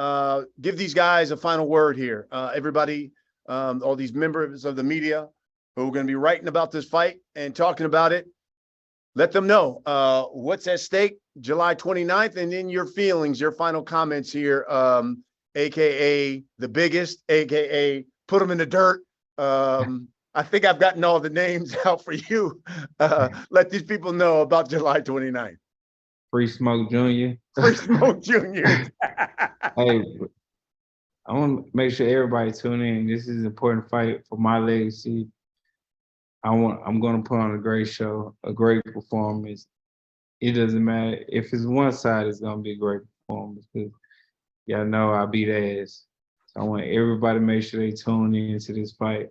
give these guys a final word here. Everybody, all these members of the media who are going to be writing about this fight and talking about it, let them know what's at stake July 29th, and then your feelings, your final comments here, AKA the biggest, AKA put them in the dirt. I think I've gotten all the names out for you. Let these people know about July 29th. Free Smoke Jr. Free Smoke Jr. Hey, I want to make sure everybody tune in. This is an important fight for my legacy. I'm going to put on a great show, a great performance. It doesn't matter if it's one side; it's going to be a great performance. performance because y'all know I beat ass. So I want everybody to make sure they tune in to this fight.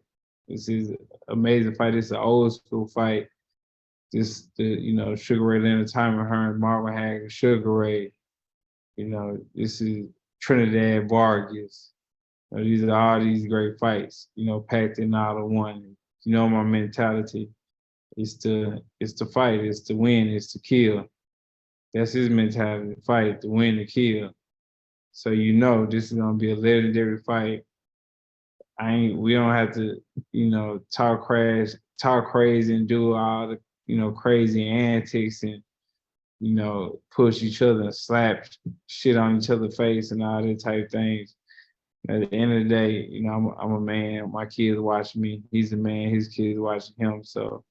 This is an amazing fight. It's an old school fight. Just the, you know, Sugar Ray Leonard, Timon Hearns, Marvin Hagler, Sugar Ray. You know, this is Trinidad Vargas. You know, these are all these great fights, you know, packed in all in one. You know, my mentality is to fight, it's to win, it's to kill. That's his mentality, to fight, to win, to kill. So you know this is gonna be a legendary fight. We don't have to, you know, talk crazy and do all the, you know, crazy antics and, you know, push each other and slap shit on each other's face and all that type of things. At the end of the day, you know, I'm a man. My kids watch me. He's a man. His kids watching him. So,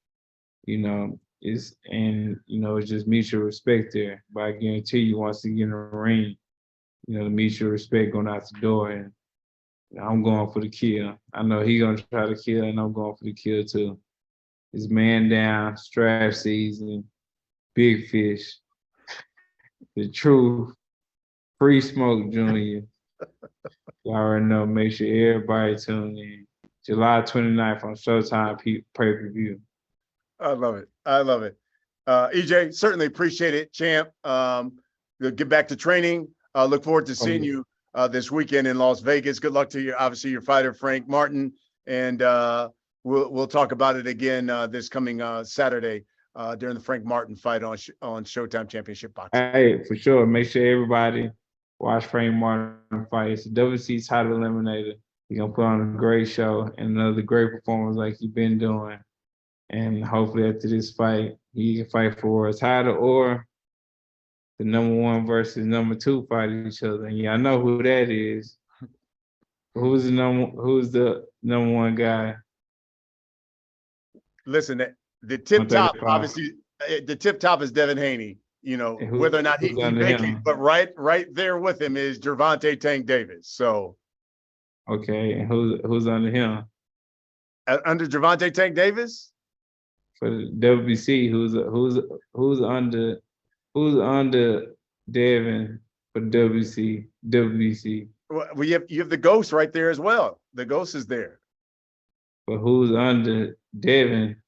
you know, it's just mutual respect there. But I guarantee you, once you get in the ring, you know, the mutual respect going out the door, and I'm going for the kill. I know he gonna try to kill, and I'm going for the kill too. It's man down, strap season, big fish, the truth, Free Smoke Jr. You already know, make sure everybody tune in. July 29th on Showtime pay-per-view. I love it. I love it. EJ, certainly appreciate it, champ. We'll get back to training. Look forward to seeing you this weekend in Las Vegas. Good luck to you, obviously, your fighter, Frank Martin. And we'll talk about it again this coming Saturday during the Frank Martin fight on Showtime Championship Boxing. Hey, for sure. Make sure everybody watch Frank Martin fight. It's a WC title eliminator. He's going to put on a great show and another great performance like he's been doing. And hopefully after this fight, he can fight for a title or the #1 versus #2 fight each other. And y'all know who that is. Who's the number one guy? Listen, the tip top, obviously, the tip top is Devin Haney. You know, whether or not he vacant, but right there with him is Gervonta Tank Davis. So, okay, and who's under him? Under Gervonta Tank Davis? For the WBC, who's under Devin for WBC? Well, you have the Ghost right there as well. The Ghost is there. But who's under Devin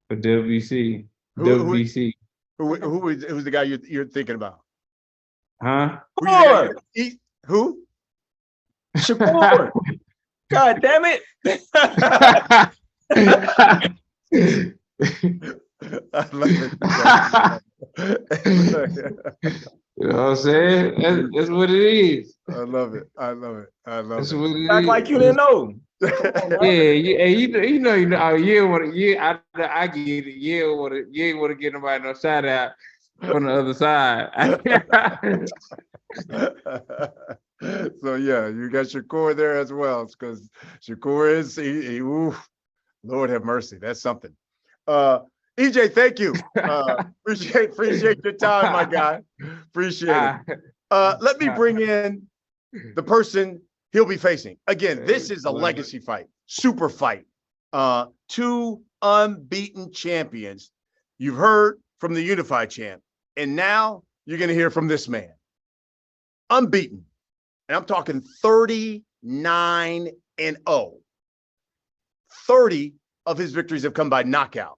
for WBC? WBC. Who's the guy you're thinking about? Huh? Who? Shakur. God damn it. I love it. You know what I'm saying? That's what it is. I love it. That's what it Act is. like you didn't know. You know, I get it. You ain't want to get nobody no shout out from the other side. So yeah, you got Shakur there as well, because Shakur is Lord have mercy. That's something. EJ, thank you. Appreciate your time, my guy. Appreciate it. Let me bring in the person he'll be facing. Again, this is a legacy fight, super fight. Two unbeaten champions. You've heard from the unified champ, and now you're going to hear from this man. Unbeaten. And I'm talking 39-0. 30 of his victories have come by knockout.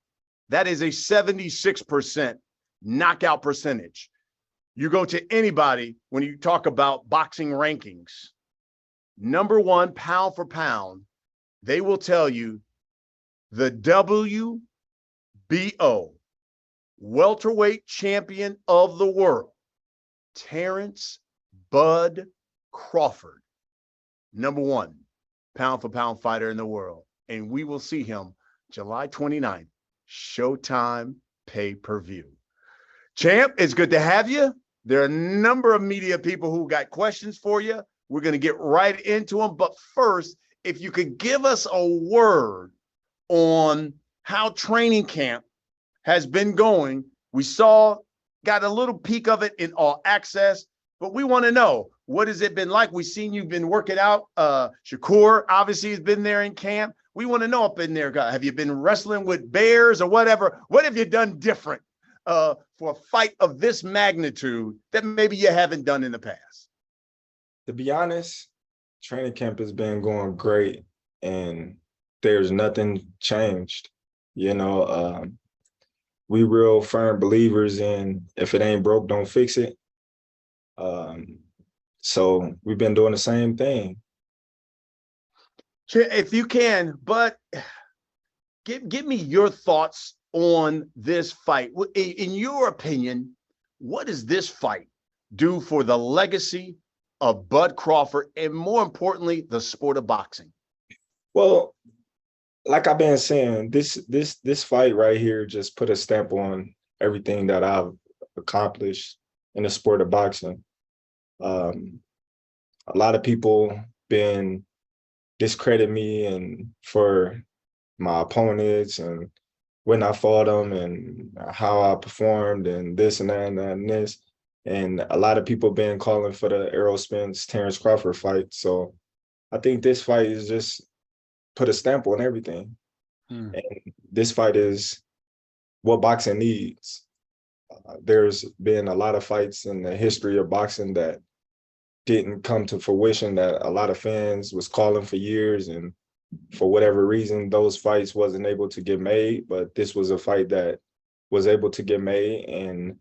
That is a 76% knockout percentage. You go to anybody when you talk about boxing rankings, #1 pound for pound, they will tell you the WBO welterweight champion of the world, Terence Bud Crawford, #1 pound for pound fighter in the world. And we will see him July 29th, Showtime pay-per-view. Champ, it's good to have you. There are a number of media people who got questions for you. We're going to get right into them. But first, if you could give us a word on how training camp has been going. We got a little peek of it in All Access, but we want to know, what has it been like? We've seen you've been working out. Shakur obviously has been there in camp. We want to know up in there, have you been wrestling with bears or whatever? What have you done different for a fight of this magnitude that maybe you haven't done in the past? To be honest, training camp has been going great and there's nothing changed. You know, we real firm believers in if it ain't broke, don't fix it. So we've been doing the same thing. If you can, but give me your thoughts on this fight. In your opinion, what does this fight do for the legacy of Bud Crawford and, more importantly, the sport of boxing? Well, like I've been saying, this fight right here just put a stamp on everything that I've accomplished in the sport of boxing. A lot of people been discredit me and for my opponents and when I fought them and how I performed and this and that and that and this. And a lot of people been calling for the Errol Spence Terence Crawford fight. So I think this fight is just put a stamp on everything. And this fight is what boxing needs. There's been a lot of fights in the history of boxing that didn't come to fruition, that a lot of fans was calling for years, and for whatever reason, those fights wasn't able to get made. But this was a fight that was able to get made, and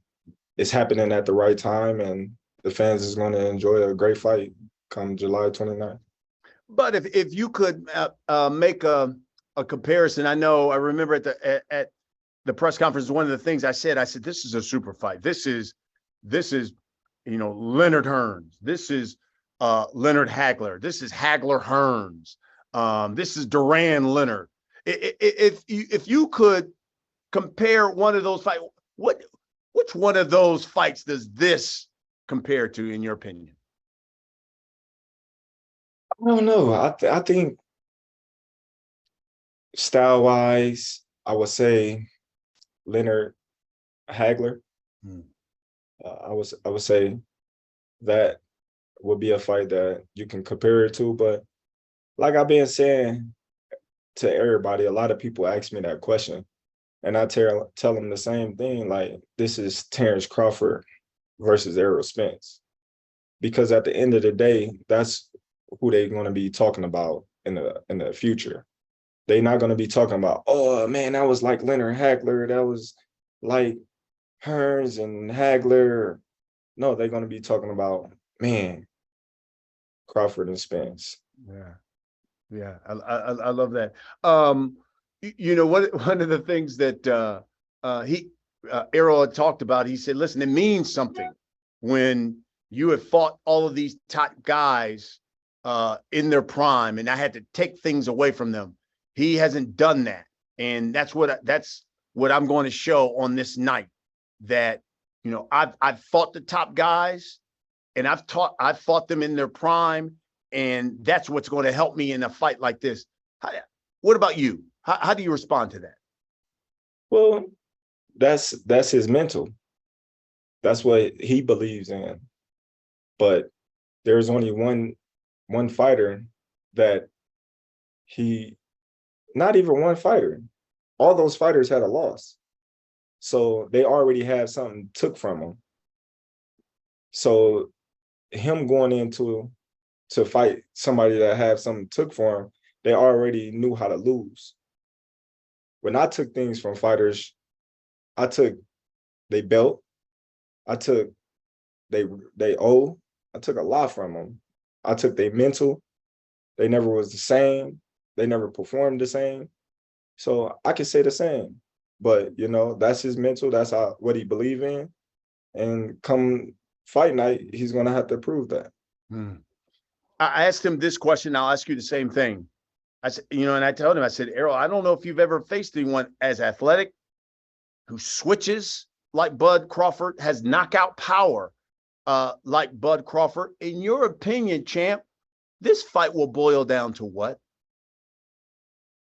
it's happening at the right time, and the fans is going to enjoy a great fight come July 29th. But if you could make a comparison, I remember at the press conference, one of the things I said, this is a super fight. This is Leonard Hearns. This is Leonard Hagler. This is Hagler Hearns. This is Duran Leonard. If you could compare one of those fights, which one of those fights does this compare to, in your opinion? I don't know. I think style-wise, I would say Leonard Hagler. I would say that would be a fight that you can compare it to. But like I've been saying to everybody, a lot of people ask me that question, and I tell them the same thing. Like, this is Terence Crawford versus Errol Spence, because at the end of the day, that's who they're going to be talking about in the future. They're not going to be talking about, oh man, that was like Leonard Hagler, that was like Hearns and Hagler. No, they're going to be talking about, man, Crawford and Spence. Yeah, I love that. One of the things that Errol had talked about, he said, listen, it means something when you have fought all of these top guys in their prime, and I had to take things away from them. He hasn't done that, and that's what I'm going to show on this night. That I've fought the top guys, and I've fought them in their prime, and that's what's going to help me in a fight like this. What about you? How do you respond to that? Well, that's his mental. That's what he believes in. But there's only one fighter that not even one fighter. All those fighters had a loss. So they already had something took from them. So him going into to fight somebody that had something took for him, they already knew how to lose. When I took things from fighters, I took they belt, I took they owe, I took a lot from them. I took their mental. They never was the same. They never performed the same. So I can say the same. But, that's his mental. That's what he believe in. And come fight night, he's going to have to prove that. I asked him this question. I'll ask you the same thing. I said, and I told him, I said, Errol, I don't know if you've ever faced anyone as athletic who switches like Bud Crawford, has knockout power like Bud Crawford. In your opinion, champ, this fight will boil down to what?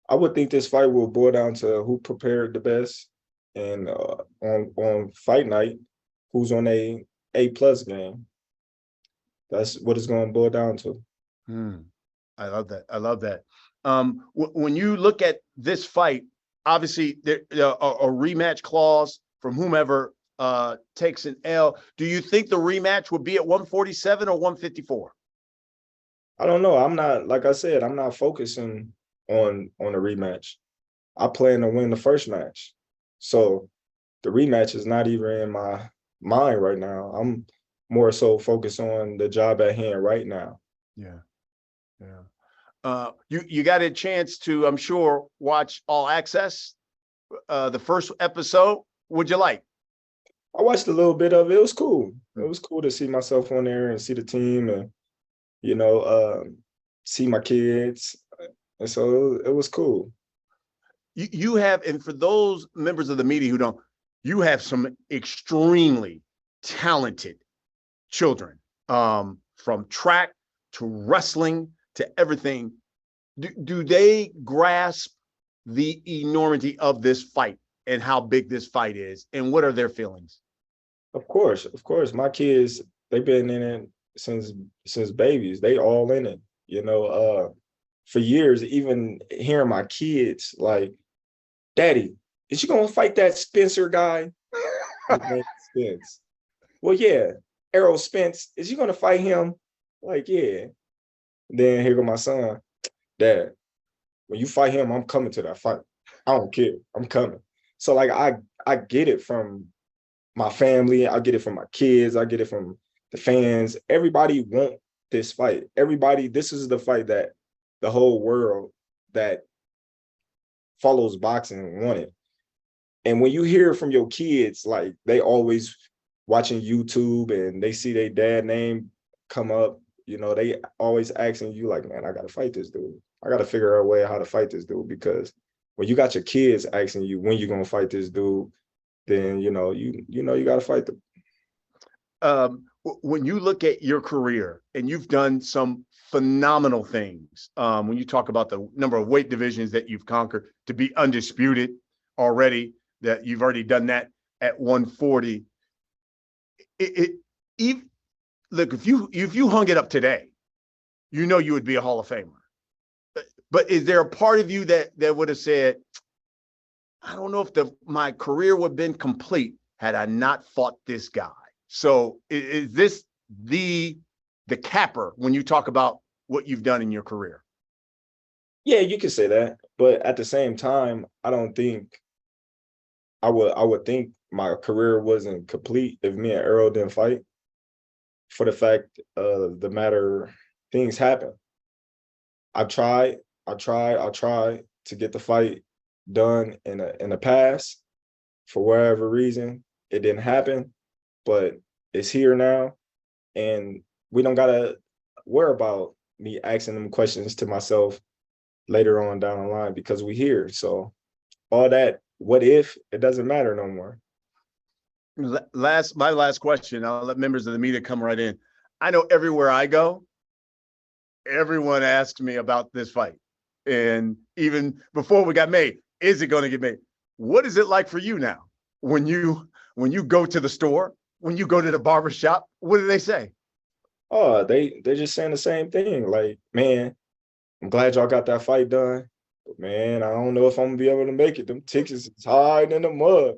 I would think this fight will boil down to who prepared the best, and on fight night, who's on a A+ game. That's what it's going to boil down to. I love that. I love that. When you look at this fight, obviously there a rematch clause from whomever takes an L. Do you think the rematch would be at 147 or 154? I don't know. I'm not, like I said, I'm not focusing on a rematch. I plan to win the first match. So the rematch is not even in my mind right now. I'm more so focused on the job at hand right now. Yeah. Yeah. You got a chance to, I'm sure, watch All Access, the first episode. What'd you like? I watched a little bit of it. It was cool. It was cool to see myself on there and see the team and, you know, see my kids. And so it was cool. You have, and for those members of the media who don't, you have some extremely talented children, from track to wrestling to everything. Do they grasp the enormity of this fight and how big this fight is? And what are their feelings? Of course. My kids, they've been in it since babies. They all in it, you know, for years, even hearing my kids like, Daddy, is you gonna fight that Spencer guy? Spence. Well, yeah. Errol Spence, is you gonna fight him? Like, yeah. Then here go my son. Dad, when you fight him, I'm coming to that fight. I don't care. I'm coming. So like I get it from my family, I get it from my kids, I get it from the fans. Everybody want this fight. Everybody, this is the fight that the whole world that follows boxing wanted. And when you hear from your kids, like they always watching YouTube and they see their dad name come up, you know, they always asking you like, man, I gotta fight this dude. I gotta figure out a way how to fight this dude, because when you got your kids asking you when you're gonna fight this dude, then you know you gotta fight them. When you look at your career, and you've done some phenomenal things, when you talk about the number of weight divisions that you've conquered, to be undisputed already, that you've already done that at 140. Look, if you hung it up today, you know you would be a Hall of Famer. But is there a part of you that would have said, I don't know if my career would have been complete had I not fought this guy? So is this the capper when you talk about what you've done in your career? Yeah, you can say that, but at the same time, I don't think I would think my career wasn't complete if me and Errol didn't fight. For the fact of the matter, things happen. I tried to get the fight done in the past. For whatever reason, it didn't happen, but it's here now, and we don't gotta worry about me asking them questions to myself later on down the line, because we here. So all that what if, it doesn't matter no more. My last question, I'll let members of the media come right in. I know everywhere I go, everyone asks me about this fight. And even before we got made, is it going to get made? What is it like for you now? When you go to the store, when you go to the barber shop, what do they say? Oh, they're just saying the same thing. Like, man, I'm glad y'all got that fight done. But man, I don't know if I'm gonna be able to make it. Them tickets is hard in the mud.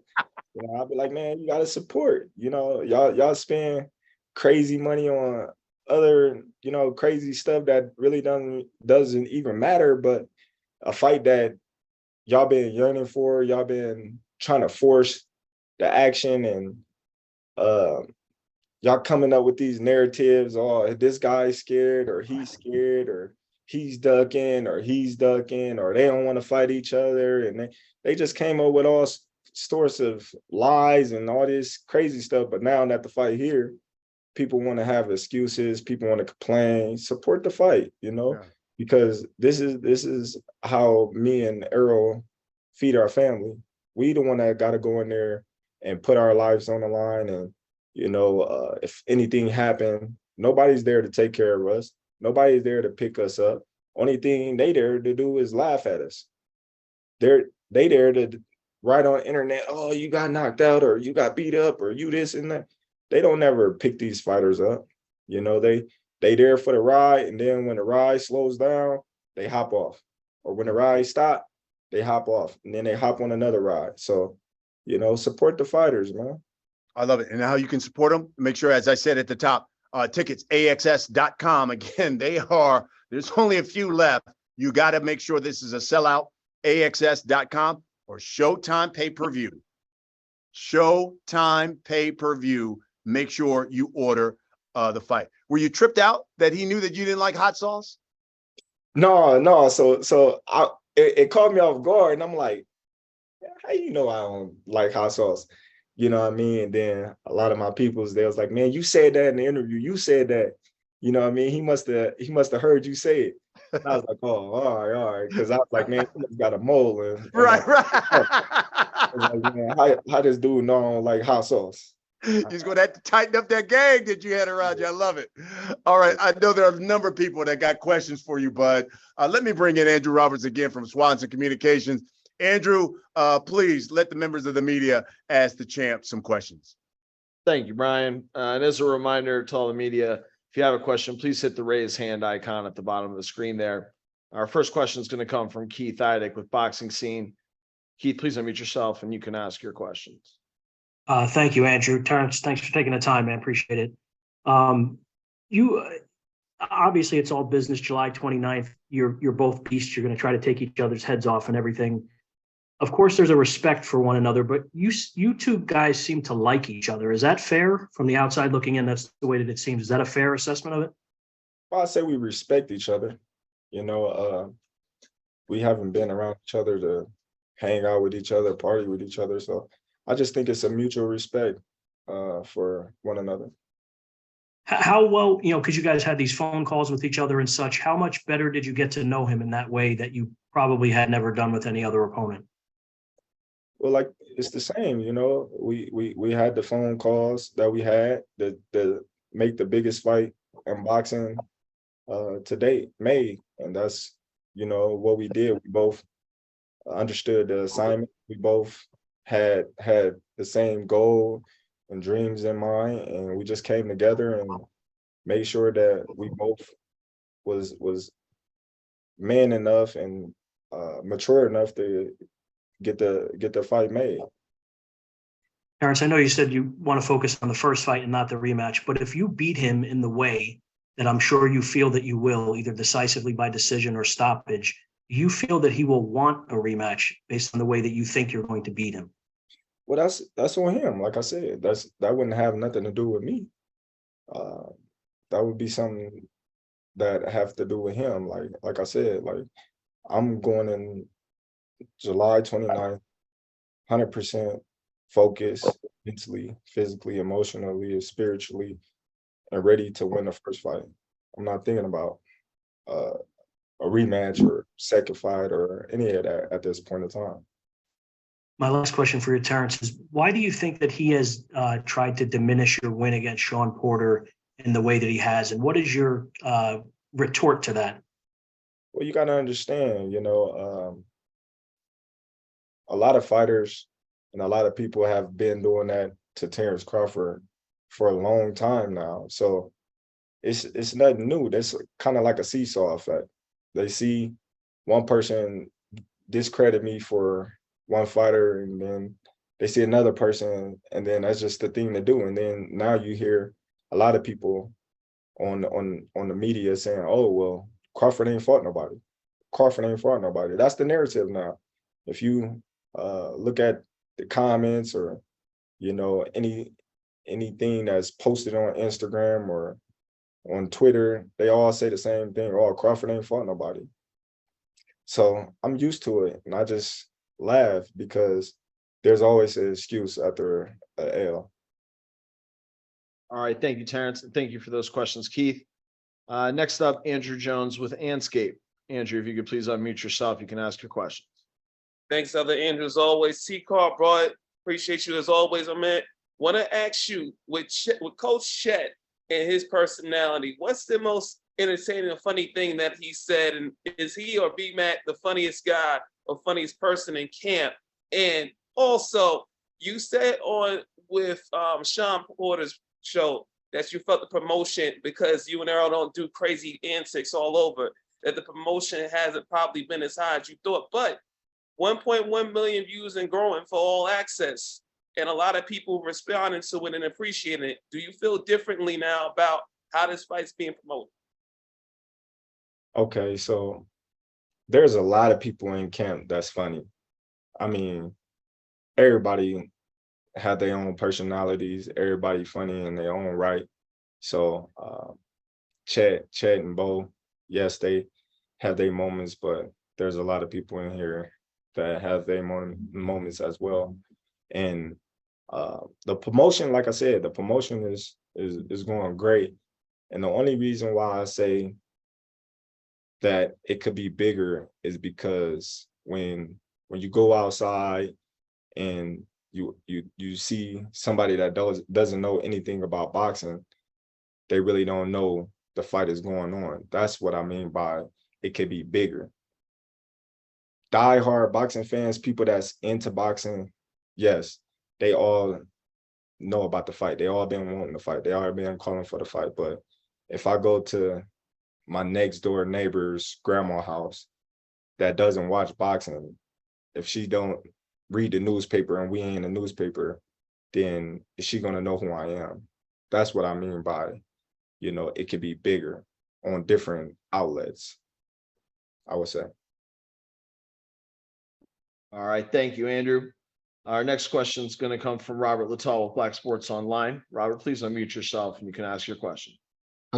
You know, I'll be like, man, you gotta support. You know, y'all spend crazy money on other, you know, crazy stuff that really doesn't even matter. But a fight that y'all been yearning for, y'all been trying to force the action, and y'all coming up with these narratives. Oh, this guy's scared, or he's scared, or he's ducking, or they don't want to fight each other. And they just came up with all sorts of lies and all this crazy stuff. But now that the fight here, people want to have excuses, people want to complain. Support the fight, you know, because this is how me and Errol feed our family. We the one that got to go in there and put our lives on the line. And, you know, if anything happened, nobody's there to take care of us. Nobody's there to pick us up. Only thing they there to do is laugh at us. They there to write on internet, oh, you got knocked out, or you got beat up, or you this and that. They don't never pick these fighters up. You know, they there for the ride, and then when the ride slows down, they hop off. Or when the ride stop, they hop off, and then they hop on another ride. So support the fighters, man. I love it. And how you can support them, make sure, as I said at the top, tickets, AXS.com. Again, there's only a few left. You got to make sure this is a sellout, AXS.com or Showtime pay-per-view. Showtime pay-per-view. Make sure you order the fight. Were you tripped out that he knew that you didn't like hot sauce? No. So it caught me off guard, and I'm like, how you know I don't like hot sauce? You know what I mean? And then a lot of my peoples, they was like, man, you said that in the interview. You said that. You know what I mean? He must have heard you say it. And I was like, oh, all right. Because I was like, man, he must got a mole. And Right. I was like, man, how this dude know I don't like hot sauce? He's going to have to tighten up that gang that you had around you. I love it. All right. I know there are a number of people that got questions for you, bud. Let me bring in Andrew Roberts again from Swanson Communications. Andrew, please let the members of the media ask the champ some questions. Thank you, Brian. And as a reminder to all the media, if you have a question, please hit the raise hand icon at the bottom of the screen there. Our first question is going to come from Keith Idek with Boxing Scene. Keith, please unmute yourself and you can ask your questions. Thank you, Andrew. Terrence, thanks for taking the time, man. Appreciate it. Obviously it's all business. July 29th, you're both beasts. You're going to try to take each other's heads off and everything. Of course, there's a respect for one another, but you two guys seem to like each other. Is that fair? From the outside looking in, that's the way that it seems. Is that a fair assessment of it? Well, I say we respect each other. We haven't been around each other to hang out with each other, party with each other. So I just think it's a mutual respect for one another. How well, because you guys had these phone calls with each other and such, how much better did you get to know him in that way that you probably had never done with any other opponent? Well, like it's the same, we had the phone calls that we had that make the biggest fight in boxing to date made. And that's, what we did. We both understood the assignment. We both had the same goal and dreams in mind, and we just came together and made sure that we both was man enough and mature enough to get the fight made. Terence, I know you said you want to focus on the first fight and not the rematch, but if you beat him in the way that I'm sure you feel that you will, either decisively by decision or stoppage, you feel that he will want a rematch based on the way that you think you're going to beat him? Well, that's on him. Like I said, that wouldn't have nothing to do with me. That would be something that have to do with him. Like I said, I'm going in July 29th, 100% focused mentally, physically, emotionally, spiritually, and ready to win the first fight. I'm not thinking about a rematch or second fight or any of that at this point in time. My last question for you, Terence, is why do you think that he has tried to diminish your win against Shawn Porter in the way that he has? And what is your retort to that? Well, you got to understand, a lot of fighters and a lot of people have been doing that to Terence Crawford for a long time now. So it's nothing new. That's kind of like a seesaw effect. They see one person discredit me for one fighter, and then they see another person, and then that's just the thing to do. And then now you hear a lot of people on the media saying, "Oh, well, Crawford ain't fought nobody. Crawford ain't fought nobody." That's the narrative now. If you look at the comments or anything that's posted on Instagram or on Twitter, they all say the same thing. "Oh, Crawford ain't fought nobody." So I'm used to it, and I just laugh because there's always an excuse after an L. All right. Thank you, Terence. And thank you for those questions, Keith. Next up, Andrew Jones with Anscape. Andrew, if you could please unmute yourself, you can ask your questions. Thanks, other Andrew, as always. C-Car, bro, appreciate you as always, my man. Want to ask you, with Coach Chet and his personality, what's the most entertaining or funny thing that he said? And is he or B-Mac the funniest guy or funniest person in camp? And also, you said on with Shawn Porter's show that you felt the promotion, because you and Errol don't do crazy antics all over, that the promotion hasn't probably been as high as you thought. But 1.1 million views and growing for All Access, and a lot of people responding to it and appreciating it. Do you feel differently now about how this fight's being promoted? Okay, so there's a lot of people in camp that's funny. I mean, everybody had their own personalities, everybody funny in their own right. So Chet and Bo, yes, they have their moments, but there's a lot of people in here that have their moments as well. And the promotion, like I said, the promotion is going great. And the only reason why I say that it could be bigger is because when you go outside and you see somebody that doesn't know anything about boxing, they really don't know the fight is going on. That's what I mean by it could be bigger. Die-hard boxing fans, people that's into boxing, yes, they all know about the fight. They all been wanting to fight. They all been calling for the fight. But if I go to my next door neighbor's grandma house that doesn't watch boxing, if she don't read the newspaper and we ain't in the newspaper, then is she gonna know who I am? That's what I mean by, you know, it could be bigger on different outlets, I would say. All right, thank you, Andrew. Our next question is going to come from Robert Littell with Black Sports Online. Robert, please unmute yourself and you can ask your question.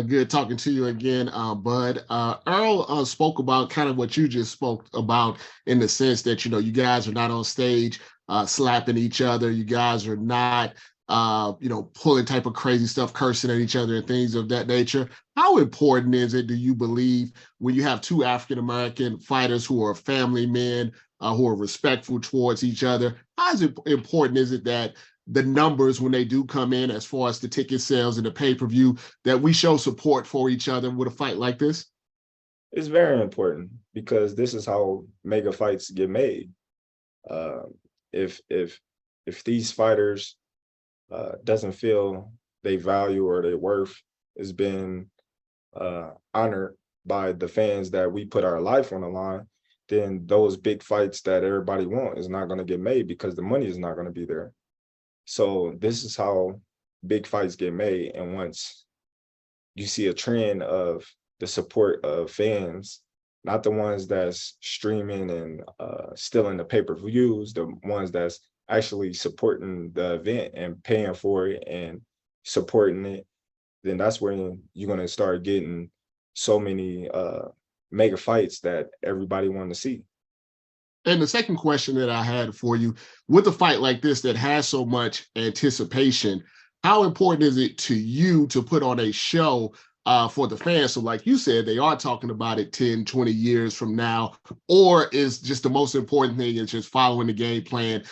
Good talking to you again, Bud. Earl spoke about kind of what you just spoke about in the sense that, you know, you guys are not on stage slapping each other. You guys are not, you know, pulling type of crazy stuff, cursing at each other and things of that nature. How important is it, do you believe, when you have two African-American fighters who are family men, who are respectful towards each other? How important is it that the numbers, when they do come in, as far as the ticket sales and the pay-per-view, that we show support for each other with a fight like this? It's very important because this is how mega fights get made. If these fighters doesn't feel they value or their worth is being honored by the fans that we put our life on the line, then those big fights that everybody wants is not going to get made because the money is not going to be there. So this is how big fights get made. And once you see a trend of the support of fans, not the ones that's streaming and stealing the pay-per-views, the ones that's actually supporting the event and paying for it and supporting it, then that's when you're going to start getting so many mega fights that everybody want to see. And the second question that I had for you, with a fight like this that has so much anticipation, how important is it to you to put on a show for the fans? So like you said, they are talking about it 10, 20 years from now, or is just the most important thing is just following the game plan,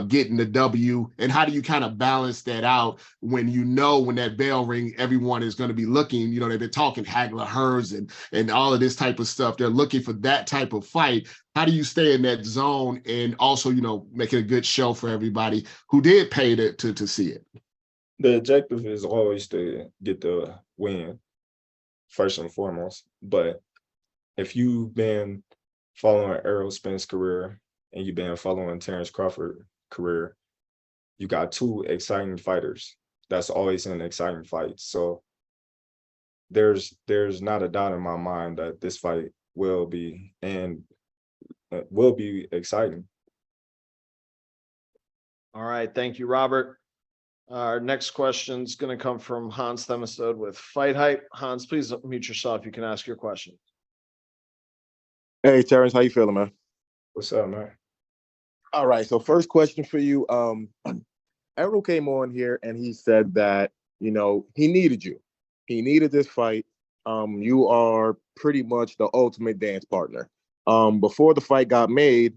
getting the W? And how do you kind of balance that out when you know when that bell ring, everyone is going to be looking, you know, they've been talking Hagler Hearns and all of this type of stuff. They're looking for that type of fight. How do you stay in that zone and also, you know, make it a good show for everybody who did pay to see it? The objective is always to get the win, first and foremost. But if you've been following Errol Spence's career and you've been following Terence Crawford career, you got two exciting fighters that's always in exciting fights. So there's not a doubt in my mind that this fight will be exciting. All right, thank you, Robert. Our next question is going to come from Hans Themestode with Fight Hype. Hans, please mute yourself. You can ask your question. Hey, Terence, how you feeling, man? What's up, man? All right, so first question for you. Errol came on here and he said that, you know, he needed you. He needed this fight. You are pretty much the ultimate dance partner. Before the fight got made,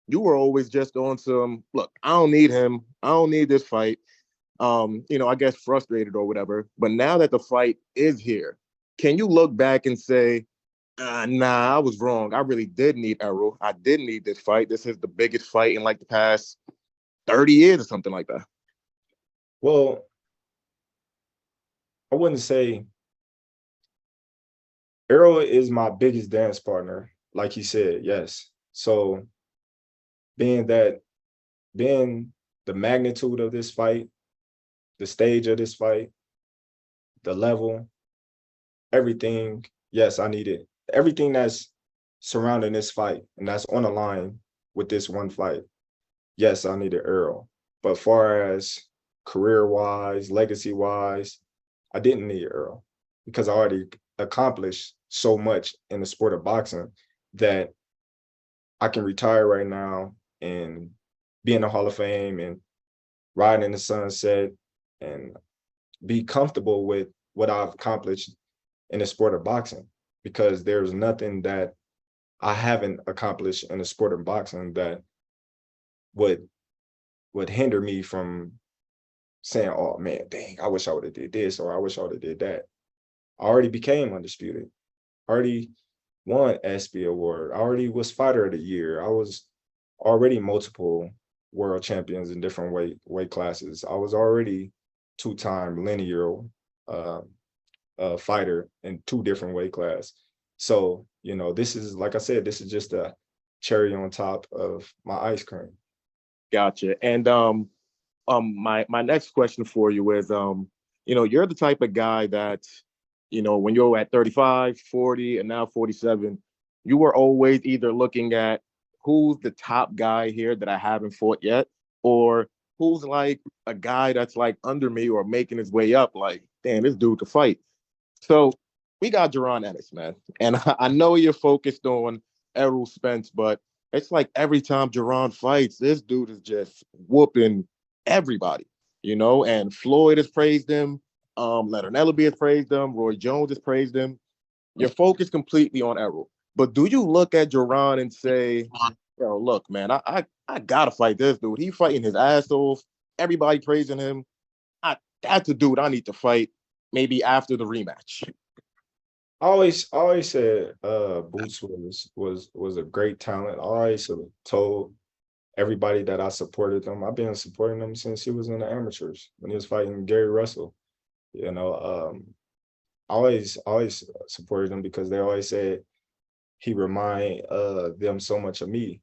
you were always just on some, look, I don't need him. I don't need this fight. You know, I guess frustrated or whatever. But now that the fight is here, can you look back and say, nah, I was wrong. I really did need Errol. I did need this fight. This is the biggest fight in like the past 30 years or something like that. Well, I wouldn't say Errol is my biggest dance partner, like he said, yes. So being the magnitude of this fight, the stage of this fight, the level, everything, yes, I needed everything that's surrounding this fight and that's on the line with this one fight. Yes, I needed Errol. But far as career-wise, legacy-wise, I didn't need Errol because I already accomplished so much in the sport of boxing that I can retire right now and be in the Hall of Fame and ride in the sunset and be comfortable with what I've accomplished in the sport of boxing, because there's nothing that I haven't accomplished in the sport of boxing that would hinder me from saying, oh man, dang, I wish I would have did this, or I wish I would have did that. I already became undisputed. I already won ESPY award. I already was fighter of the year. I was already multiple world champions in different weight classes. I was already two-time linear fighter in 2 different weight classes. So, you know, this is, like I said, this is just a cherry on top of my ice cream. Gotcha. And my next question for you is, you know, you're the type of guy that, you know, when you're at 35, 40, and now 47, you were always either looking at who's the top guy here that I haven't fought yet, or who's like a guy that's like under me or making his way up, like, damn, this dude could fight. So we got Jaron Ennis, man. And I know you're focused on Errol Spence, but it's like every time Jaron fights, this dude is just whooping everybody, you know, and Floyd has praised him. Leonard Ellaby has praised him. Roy Jones has praised him. You're focused completely on Errol. But do you look at Jaron and say, yo, look, man, I gotta fight this dude. He's fighting his ass off. Everybody praising him. That's a dude I need to fight maybe after the rematch. I always said Boots was a great talent. I always told everybody that I supported them. I've been supporting them since he was in the amateurs when he was fighting Gary Russell. You know, I always supported him because they always said he remind them so much of me.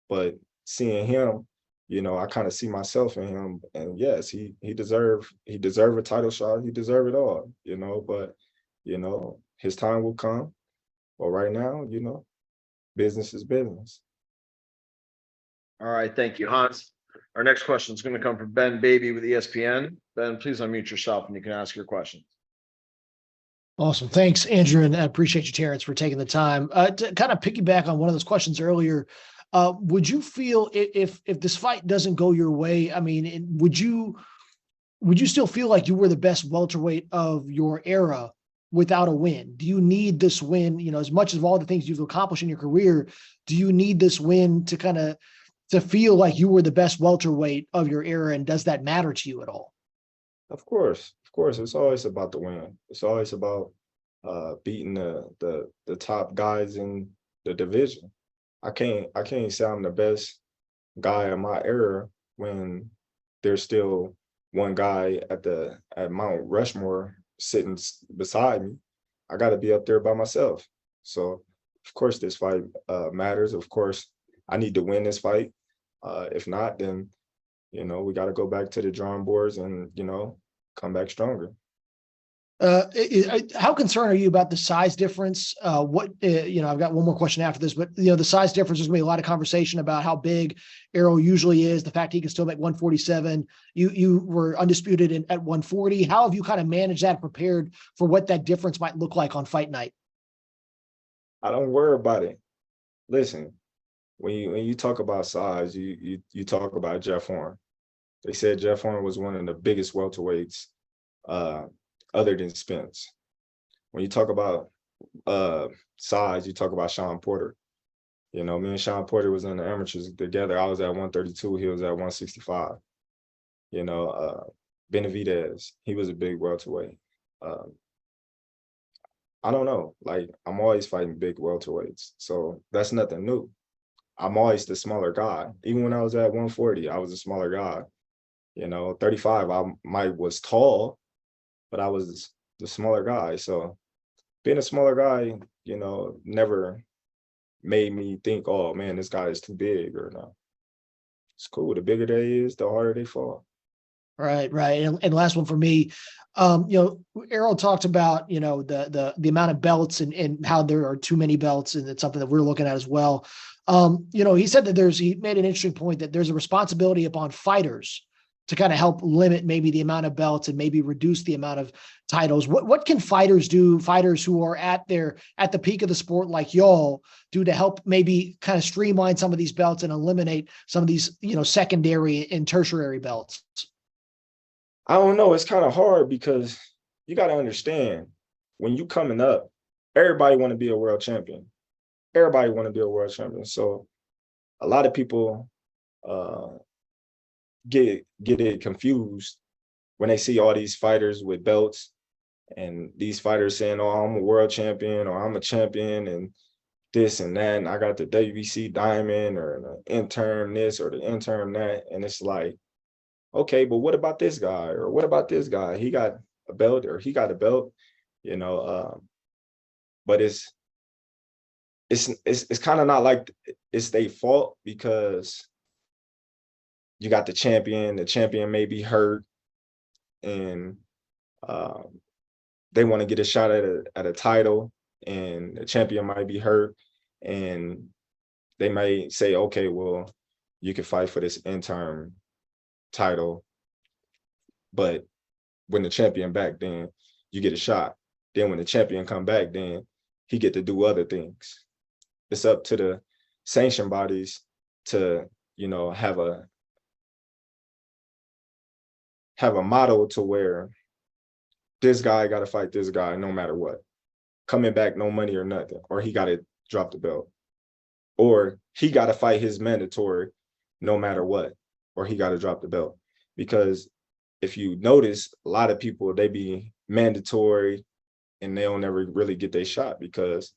But seeing him, you know, I kind of see myself in him. And yes, he deserved a title shot. He deserved it all, you know, but, you know, his time will come. But right now, you know, business is business. All right, thank you, Hans. Our next question is going to come from Ben Baby with ESPN. Ben, please unmute yourself and you can ask your question. Awesome. Thanks, Andrew, and I appreciate you, Terrence, for taking the time. To kind of piggyback on one of those questions earlier, would you feel if this fight doesn't go your way, I mean, would you still feel like you were the best welterweight of your era without a win? Do you need this win, you know, as much as all the things you've accomplished in your career, do you need this win to feel like you were the best welterweight of your era? And does that matter to you at all? Of course. It's always about the win. It's always about beating the top guys in the division. I can't say I'm the best guy in my era when there's still one guy at Mount Rushmore sitting beside me. I got to be up there by myself. So of course this fight matters. Of course I need to win this fight. If not, then, you know, we got to go back to the drawing boards and, you know, come back stronger. How concerned are you about the size difference? You know, I've got one more question after this, but, you know, the size difference, there's going to be a lot of conversation about how big Errol usually is, the fact he can still make 147. You were undisputed at 140. How have you kind of managed that and prepared for what that difference might look like on fight night? I don't worry about it. Listen, when you talk about size, you talk about Jeff Horn. They said Jeff Horn was one of the biggest welterweights other than Spence. When you talk about size, you talk about Sean Porter. You know, me and Sean Porter was in the amateurs together. I was at 132, he was at 165. You know, Benavidez, he was a big welterweight. I don't know, like, I'm always fighting big welterweights, so that's nothing new. I'm always the smaller guy. Even when I was at 140, I was a smaller guy. You know, 35, I was tall, but I was the smaller guy. So being a smaller guy, you know, never made me think, oh man, this guy is too big or no. It's cool. The bigger they is, the harder they fall. Right, right. And last one for me, Errol talked about, the amount of belts and how there are too many belts, and it's something that we're looking at as well. He said that he made an interesting point that there's a responsibility upon fighters to kind of help limit maybe the amount of belts and maybe reduce the amount of titles. What can fighters do, fighters who are at the peak of the sport like y'all do to help maybe kind of streamline some of these belts and eliminate some of these, secondary and tertiary belts? I don't know. It's kind of hard because you got to understand when you coming up, everybody want to be a world champion. Everybody want to be a world champion. So a lot of people get it confused when they see all these fighters with belts and these fighters saying, oh, I'm a world champion or I'm a champion and this and that. And I got the WBC diamond or the intern this or the intern that. And it's like, okay, but what about this guy? Or what about this guy? He got a belt or he got a belt, but it's kind of not like it's their fault because you got the champion may be hurt and they want to get a shot at a title and the champion might be hurt and they may say, okay, well, you can fight for this interim title, but when the champion back, then you get a shot. Then when the champion come back, then he get to do other things. It's up to the sanction bodies to, have a model to where this guy got to fight this guy no matter what. Coming back, no money or nothing, or he got to drop the belt, or he got to fight his mandatory no matter what, or he got to drop the belt. Because if you notice, a lot of people, they be mandatory and they don't ever really get their shot because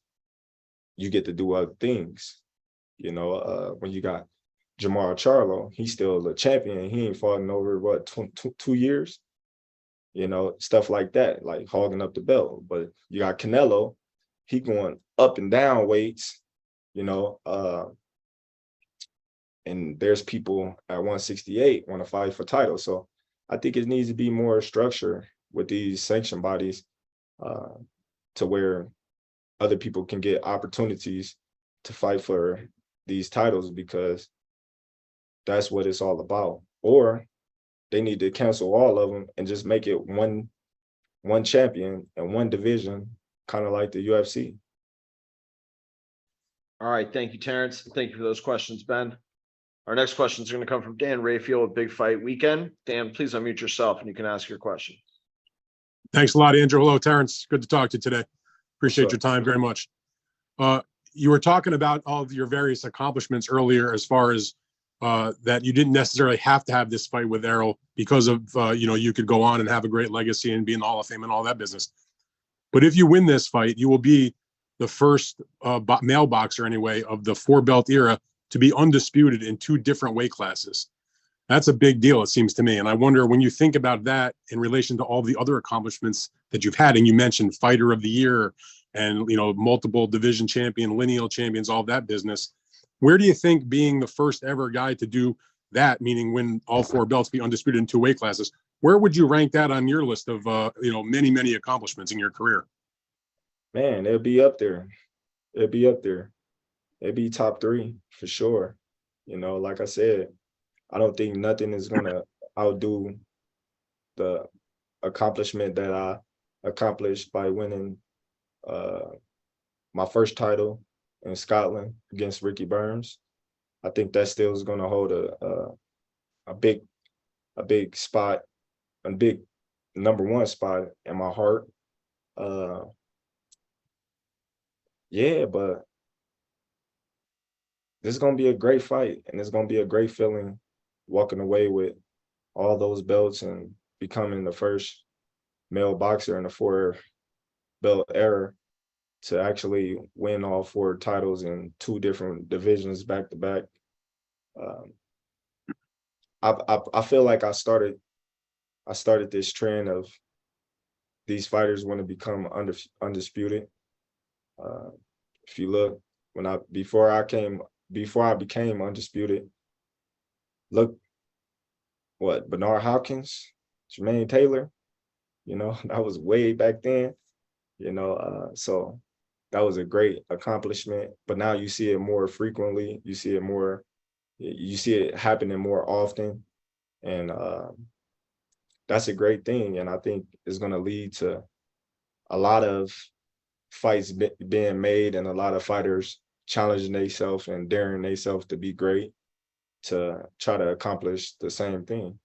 you get to do other things. When you got Jamar Charlo, he's still a champion. He ain't fought in over, what, 2 years? Stuff like that, like hogging up the belt. But you got Canelo, he going up and down weights, and there's people at 168 want to fight for titles. So I think it needs to be more structure with these sanction bodies to where other people can get opportunities to fight for these titles because that's what it's all about. Or they need to cancel all of them and just make it one champion and one division, kind of like the UFC. All right. Thank you, Terrence. Thank you for those questions, Ben. Our next question is going to come from Dan Rayfield with Big Fight Weekend. Dan, please unmute yourself and you can ask your question. Thanks a lot, Andrew. Hello, Terrence. Good to talk to you today. Appreciate your time very much. You were talking about all of your various accomplishments earlier as far as that you didn't necessarily have to have this fight with Errol because of, you could go on and have a great legacy and be in the Hall of Fame and all that business. But if you win this fight, you will be the first male boxer anyway of the 4-belt era to be undisputed in 2 different weight classes. That's a big deal, it seems to me. And I wonder when you think about that in relation to all the other accomplishments that you've had, and you mentioned fighter of the year and, multiple division champion, lineal champions, all that business. Where do you think being the first ever guy to do that, meaning win all 4 belts, be undisputed in 2 weight classes, where would you rank that on your list of, many, many accomplishments in your career? Man, it'll be up there. It'll be up there. It'd be top 3 for sure. Like I said, I don't think nothing is going to outdo the accomplishment that I accomplished by winning my first title in Scotland against Ricky Burns. I think that still is going to hold a big spot, a big #1 spot in my heart. Yeah, but this is going to be a great fight, and it's going to be a great feeling walking away with all those belts and becoming the first male boxer in the 4-belt era to actually win all 4 titles in 2 different divisions back to back. I feel like I started this trend of these fighters want to become undisputed. If you look, before I became undisputed, look, what, Bernard Hopkins, Jermaine Taylor, that was way back then, so that was a great accomplishment. But now you see it more frequently. You see it happening more often. And that's a great thing. And I think it's going to lead to a lot of fights being made and a lot of fighters challenging themselves and daring themselves to be great, to try to accomplish the same thing.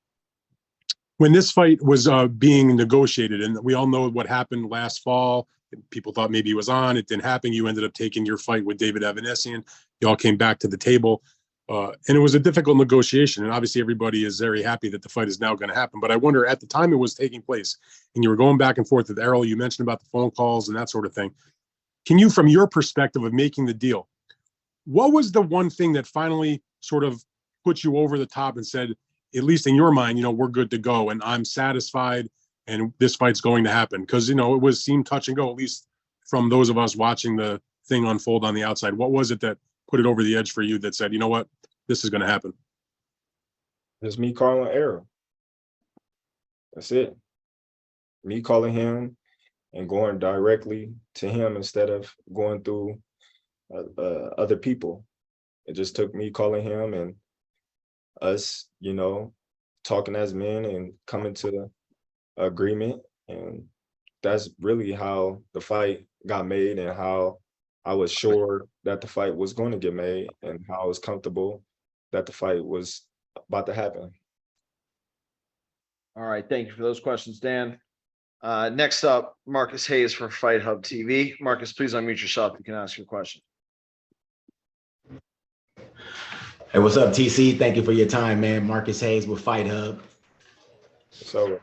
When this fight was being negotiated, and we all know what happened last fall, people thought maybe he was on, it didn't happen. You ended up taking your fight with David Evanesian. You all came back to the table. And it was a difficult negotiation. And obviously everybody is very happy that the fight is now going to happen. But I wonder, at the time it was taking place and you were going back and forth with Errol, you mentioned about the phone calls and that sort of thing. Can you, from your perspective of making the deal, what was the one thing that finally sort of put you over the top and said, at least in your mind, we're good to go and I'm satisfied and this fight's going to happen? Because, it seemed touch and go, at least from those of us watching the thing unfold on the outside. What was it that put it over the edge for you that said, you know what, this is going to happen? It's me calling Errol. That's it. Me calling him and going directly to him instead of going through other people. It just took me calling him and us, talking as men and coming to agreement. And that's really how the fight got made and how I was sure that the fight was going to get made and how I was comfortable that the fight was about to happen. All right. Thank you for those questions, Dan. Next up, Marcus Hayes from Fight Hub TV. Marcus, please unmute yourself. You can ask your question. Hey, what's up, TC? Thank you for your time, man. Marcus Hayes with Fight Hub. So,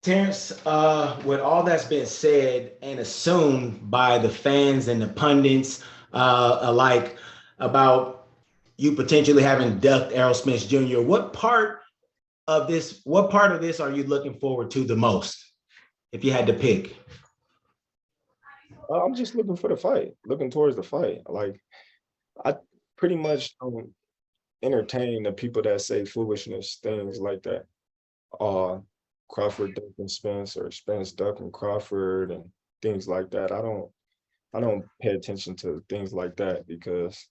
Terence, with all that's been said and assumed by the fans and the pundits alike about you potentially having ducked Errol Spence Jr., what part of this are you looking forward to the most, if you had to pick? I'm just looking for the fight, looking towards the fight. Like, I pretty much don't entertain the people that say foolishness, things like that. Crawford ducking Spence or Spence ducking Crawford and things like that. I don't pay attention to things like that because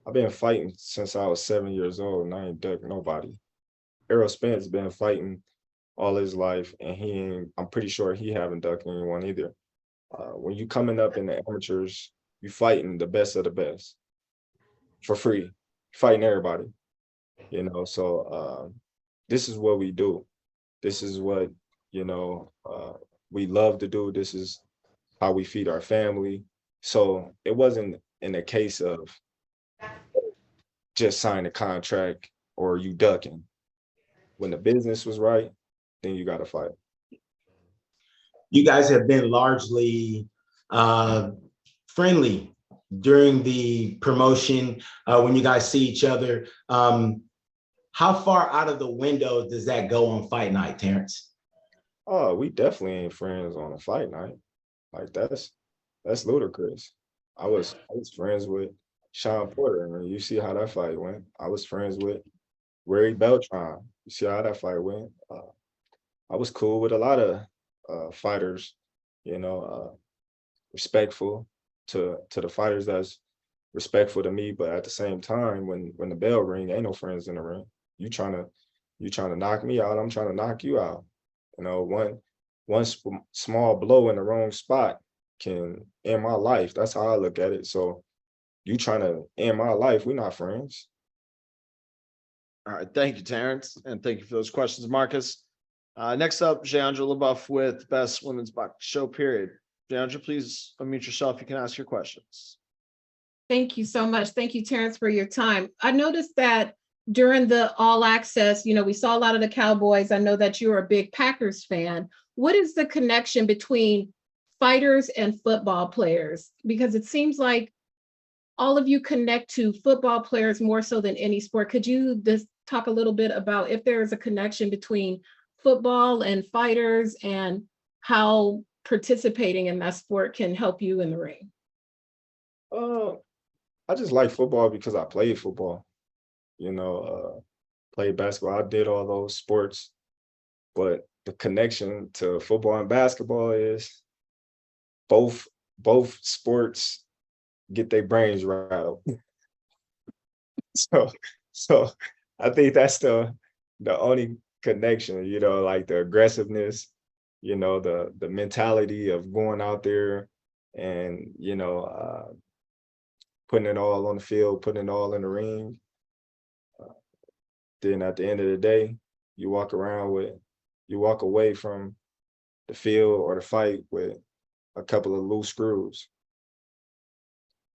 I've been fighting since I was 7 years old and I ain't ducked nobody. Errol Spence been fighting all his life and I'm pretty sure he haven't ducked anyone either. When you coming up in the amateurs, you fighting the best of the best for free, fighting everybody, so this is what we do. This is what, we love to do. This is how we feed our family. So it wasn't in a case of just sign a contract or you ducking. When the business was right, then you got to fight. You guys have been largely friendly during the promotion when you guys see each other. How far out of the window does that go on fight night, Terence? Oh, we definitely ain't friends on a fight night. Like that's ludicrous. I was friends with Sean Porter, and you see how that fight went. I was friends with Ray Beltran. You see how that fight went. I was cool with a lot of fighters, respectful to the fighters that's respectful to me. But at the same time, when the bell ring, ain't no friends in the ring. You trying to knock me out, I'm trying to knock you out. One small blow in the wrong spot can end my life. That's how I look at it. So you trying to end my life, we're not friends. All right. Thank you, Terrence. And thank you for those questions, Marcus. Next up, Jandra LaBeouf with Best Women's Boxing Show, period. Jandra, please unmute yourself. You can ask your questions. Thank you so much. Thank you, Terrence, for your time. I noticed that during the All Access, we saw a lot of the Cowboys. I know that you're a big Packers fan. What is the connection between fighters and football players? Because it seems like all of you connect to football players more so than any sport. Could you just talk a little bit about if there is a connection between football and fighters and how participating in that sport can help you in the ring? I just like football because I played football. played basketball. I did all those sports, but the connection to football and basketball is both sports get their brains rattled. So I think that's the only connection, you know, like the aggressiveness, you know, the mentality of going out there and, you know, putting it all on the field, putting it all in the ring. Then at the end of the day, you walk away from the field or the fight with a couple of loose screws.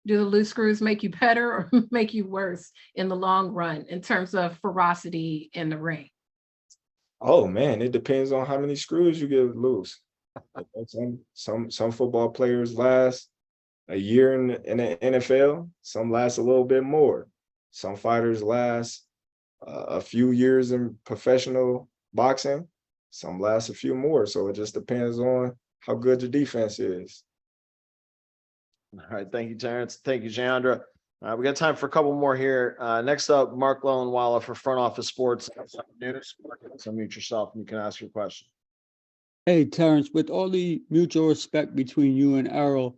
Do the loose screws make you better or make you worse in the long run in terms of ferocity in the ring? Oh man, it depends on how many screws you get loose. Some football players last a year in the NFL. Some last a little bit more. Some fighters last a few years in professional boxing. Some last a few more. So it just depends on how good the defense is. All right, thank you, Terrence. Thank you, Jandra. We got time for a couple more here. Next up, Mark Lowenwalla for Front Office Sports News. So mute yourself and you can ask your question. Hey, Terrence, with all the mutual respect between you and Errol,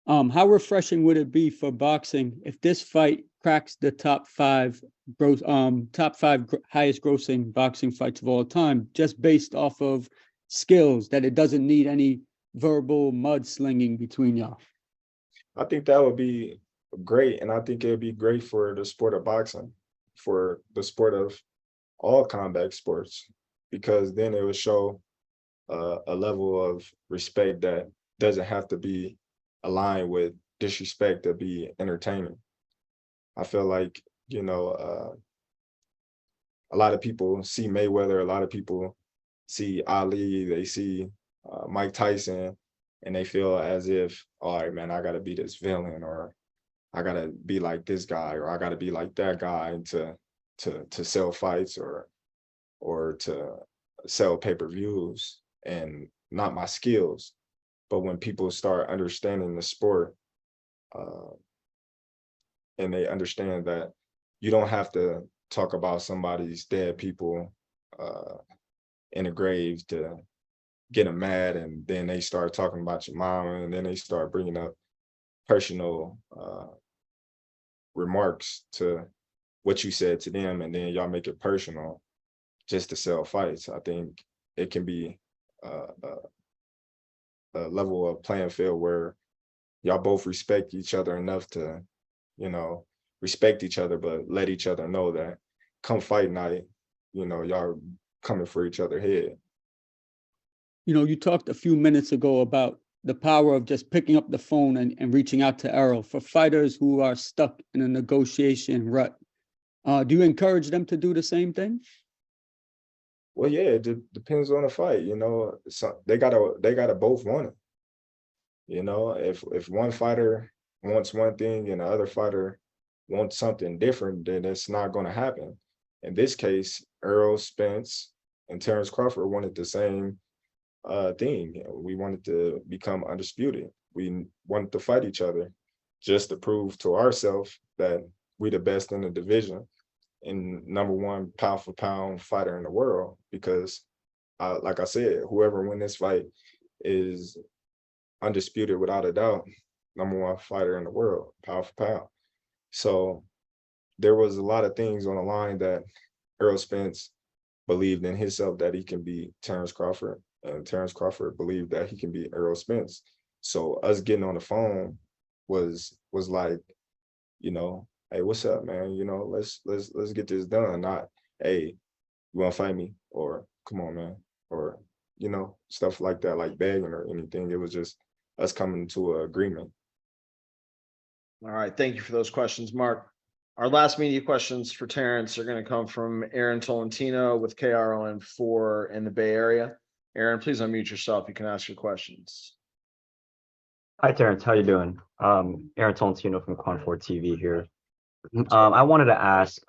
how refreshing would it be for boxing if this fight cracks the top five highest grossing boxing fights of all time, just based off of skills, that it doesn't need any verbal mudslinging between y'all? I think that would be great. And I think it would be great for the sport of boxing, for the sport of all combat sports, because then it would show a level of respect that doesn't have to be aligned with disrespect to be entertaining. I feel like, you know, a lot of people see Mayweather, a lot of people see Ali, they see Mike Tyson, and they feel as if, all right, man, I got to be this villain, or I got to be like this guy, or I got to be like that guy to sell fights or to sell pay-per-views, and not my skills. But when people start understanding the sport, and they understand that you don't have to talk about somebody's dead people in a grave to get them mad, and then they start talking about your mom, and then they start bringing up personal remarks to what you said to them, and then y'all make it personal just to sell fights. I think it can be a level of playing field where y'all both respect each other enough to, you know, respect each other, but let each other know that come fight night, you know, y'all coming for each other head. You know, you talked a few minutes ago about the power of just picking up the phone and reaching out to Errol. For fighters who are stuck in a negotiation rut, do you encourage them to do the same thing? Well, yeah, it depends on the fight. You know, so they gotta both want it. You know, if one fighter wants one thing and the other fighter wants something different, then it's not going to happen. In this case, Errol Spence and Terence Crawford wanted the same thing. We wanted to become undisputed. We wanted to fight each other just to prove to ourselves that we the best in the division and #1 pound for pound fighter in the world. Because like I said, whoever wins this fight is undisputed without a doubt, #1 fighter in the world, pound for pound. So there was a lot of things on the line that Errol Spence believed in himself that he can be Terence Crawford, and Terence Crawford believed that he can be Errol Spence. So us getting on the phone was like, you know, hey, what's up, man? You know, let's get this done. Not, hey, you want to fight me? Or come on, man. Or, you know, stuff like that, like begging or anything. It was just us coming to an agreement. All right, thank you for those questions, Mark. Our last media questions for Terrence are going to come from Aaron Tolentino with KRON4 in the Bay Area. Aaron, please unmute yourself. You can ask your questions. Hi, Terrence. How you doing? Aaron Tolentino from Con4 TV here. I wanted to ask,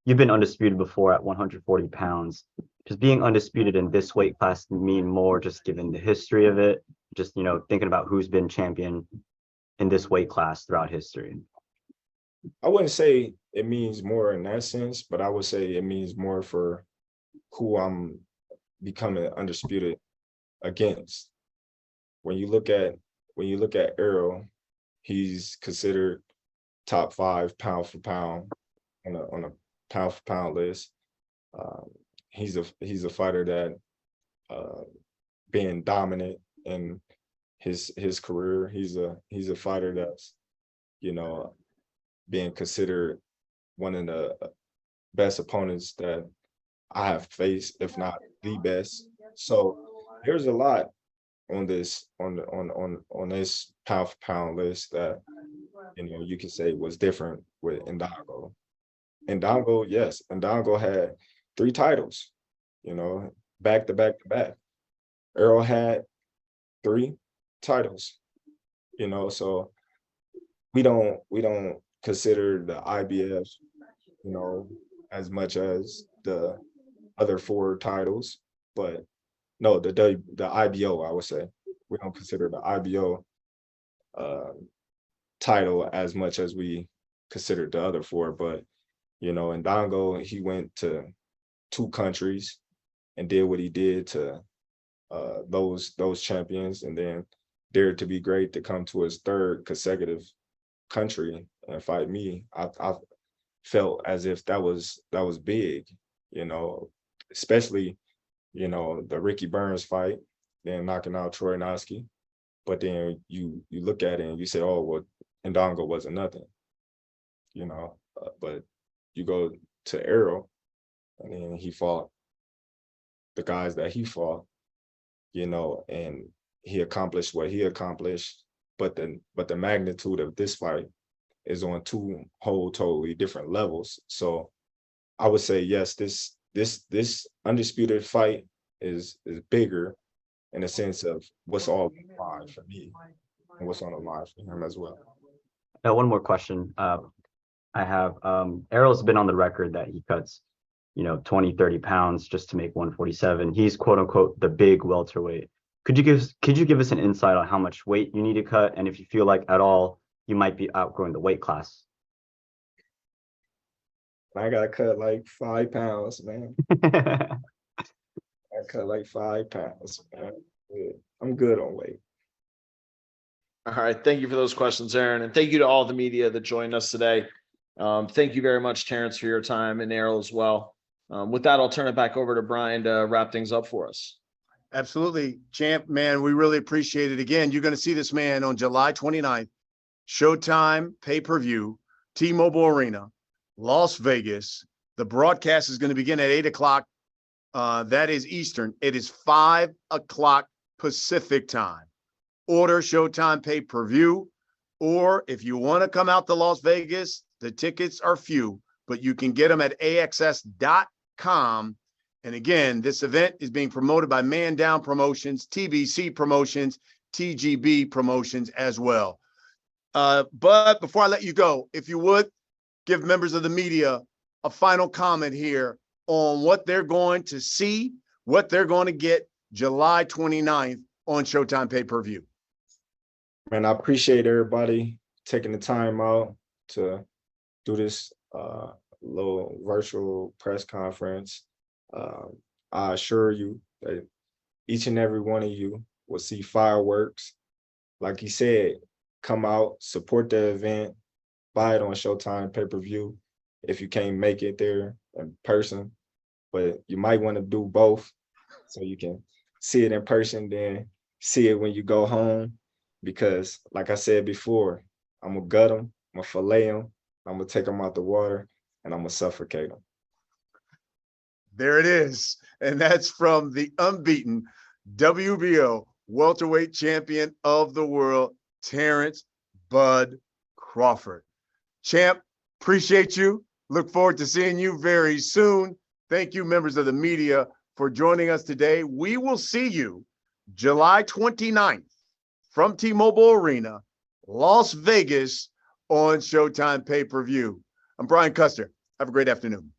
you've been undisputed before at 140 pounds. Does being undisputed in this weight class mean more, just given the history of it? Just, you know, thinking about who's been champion in this weight class throughout history. I wouldn't say it means more in that sense, but I would say it means more for who I'm becoming undisputed against. When you look at Errol, he's considered top 5 pound for pound on a pound for pound list. He's a fighter that being dominant in his career. He's a fighter that's, you know, being considered one of the best opponents that I have faced, if not the best. So there's a lot on this on this pound for pound list that, you know, you can say was different with Ndongo. Ndongo, yes, Ndongo had 3 titles, you know, back to back to back. Errol had 3 titles, you know, so we don't consider the IBF, you know, as much as the other 4 titles, but no, the IBO, I would say. We don't consider the IBO title as much as we considered the other 4, but, you know, Ndongo, he went to 2 countries and did what he did to those champions, and then dared to be great to come to his 3rd consecutive country and fight me. I felt as if that was big, you know, especially, you know, the Ricky Burns fight, then knocking out Troy Noski. But then you look at it and you say, oh, well, Ndongo wasn't nothing, you know, but you go to Errol and then he fought the guys that he fought, you know, and he accomplished what he accomplished, but the magnitude of this fight is on 2 whole totally different levels. So I would say, yes, this undisputed fight is bigger in the sense of what's all on the line for me and what's on the line for him as well. Now, one more question. I have Errol's been on the record that he cuts, you know, 20, 30 pounds just to make 147. He's quote unquote the big welterweight. Could you give us an insight on how much weight you need to cut, and if you feel like at all you might be outgrowing the weight class? I gotta cut like 5 pounds, man. I cut like 5 pounds, man. I'm good on weight. All right. Thank you for those questions, Aaron. And thank you to all the media that joined us today. Thank you very much, Terence, for your time, and Errol as well. With that, I'll turn it back over to Brian to wrap things up for us. Absolutely. Champ, man, we really appreciate it. Again, you're going to see this man on July 29th, Showtime pay-per-view, T-Mobile Arena, Las Vegas. The broadcast is going to begin at 8 o'clock. That is Eastern. It is 5 o'clock Pacific time. Order Showtime pay-per-view, or if you want to come out to Las Vegas, the tickets are few, but you can get them at axs.com. And again, this event is being promoted by Man Down Promotions, TBC Promotions, TGB Promotions as well. But before I let you go, if you would, give members of the media a final comment here on what they're going to see, what they're going to get July 29th on Showtime pay-per-view. Man, I appreciate everybody taking the time out to do this little virtual press conference. I assure you that each and every one of you will see fireworks. Like he said, come out, support the event, buy it on Showtime pay-per-view if you can't make it there in person. But you might want to do both so you can see it in person, then see it when you go home. Because like I said before, I'm gonna gut them, I'm gonna fillet them, I'm gonna take them out the water, and I'm gonna suffocate them. There it is. And that's from the unbeaten WBO welterweight champion of the world, Terence Bud Crawford. Champ, appreciate you. Look forward to seeing you very soon. Thank you, members of the media, for joining us today. We will see you July 29th from T-Mobile Arena, Las Vegas, on Showtime pay-per-view. I'm Brian Custer. Have a great afternoon.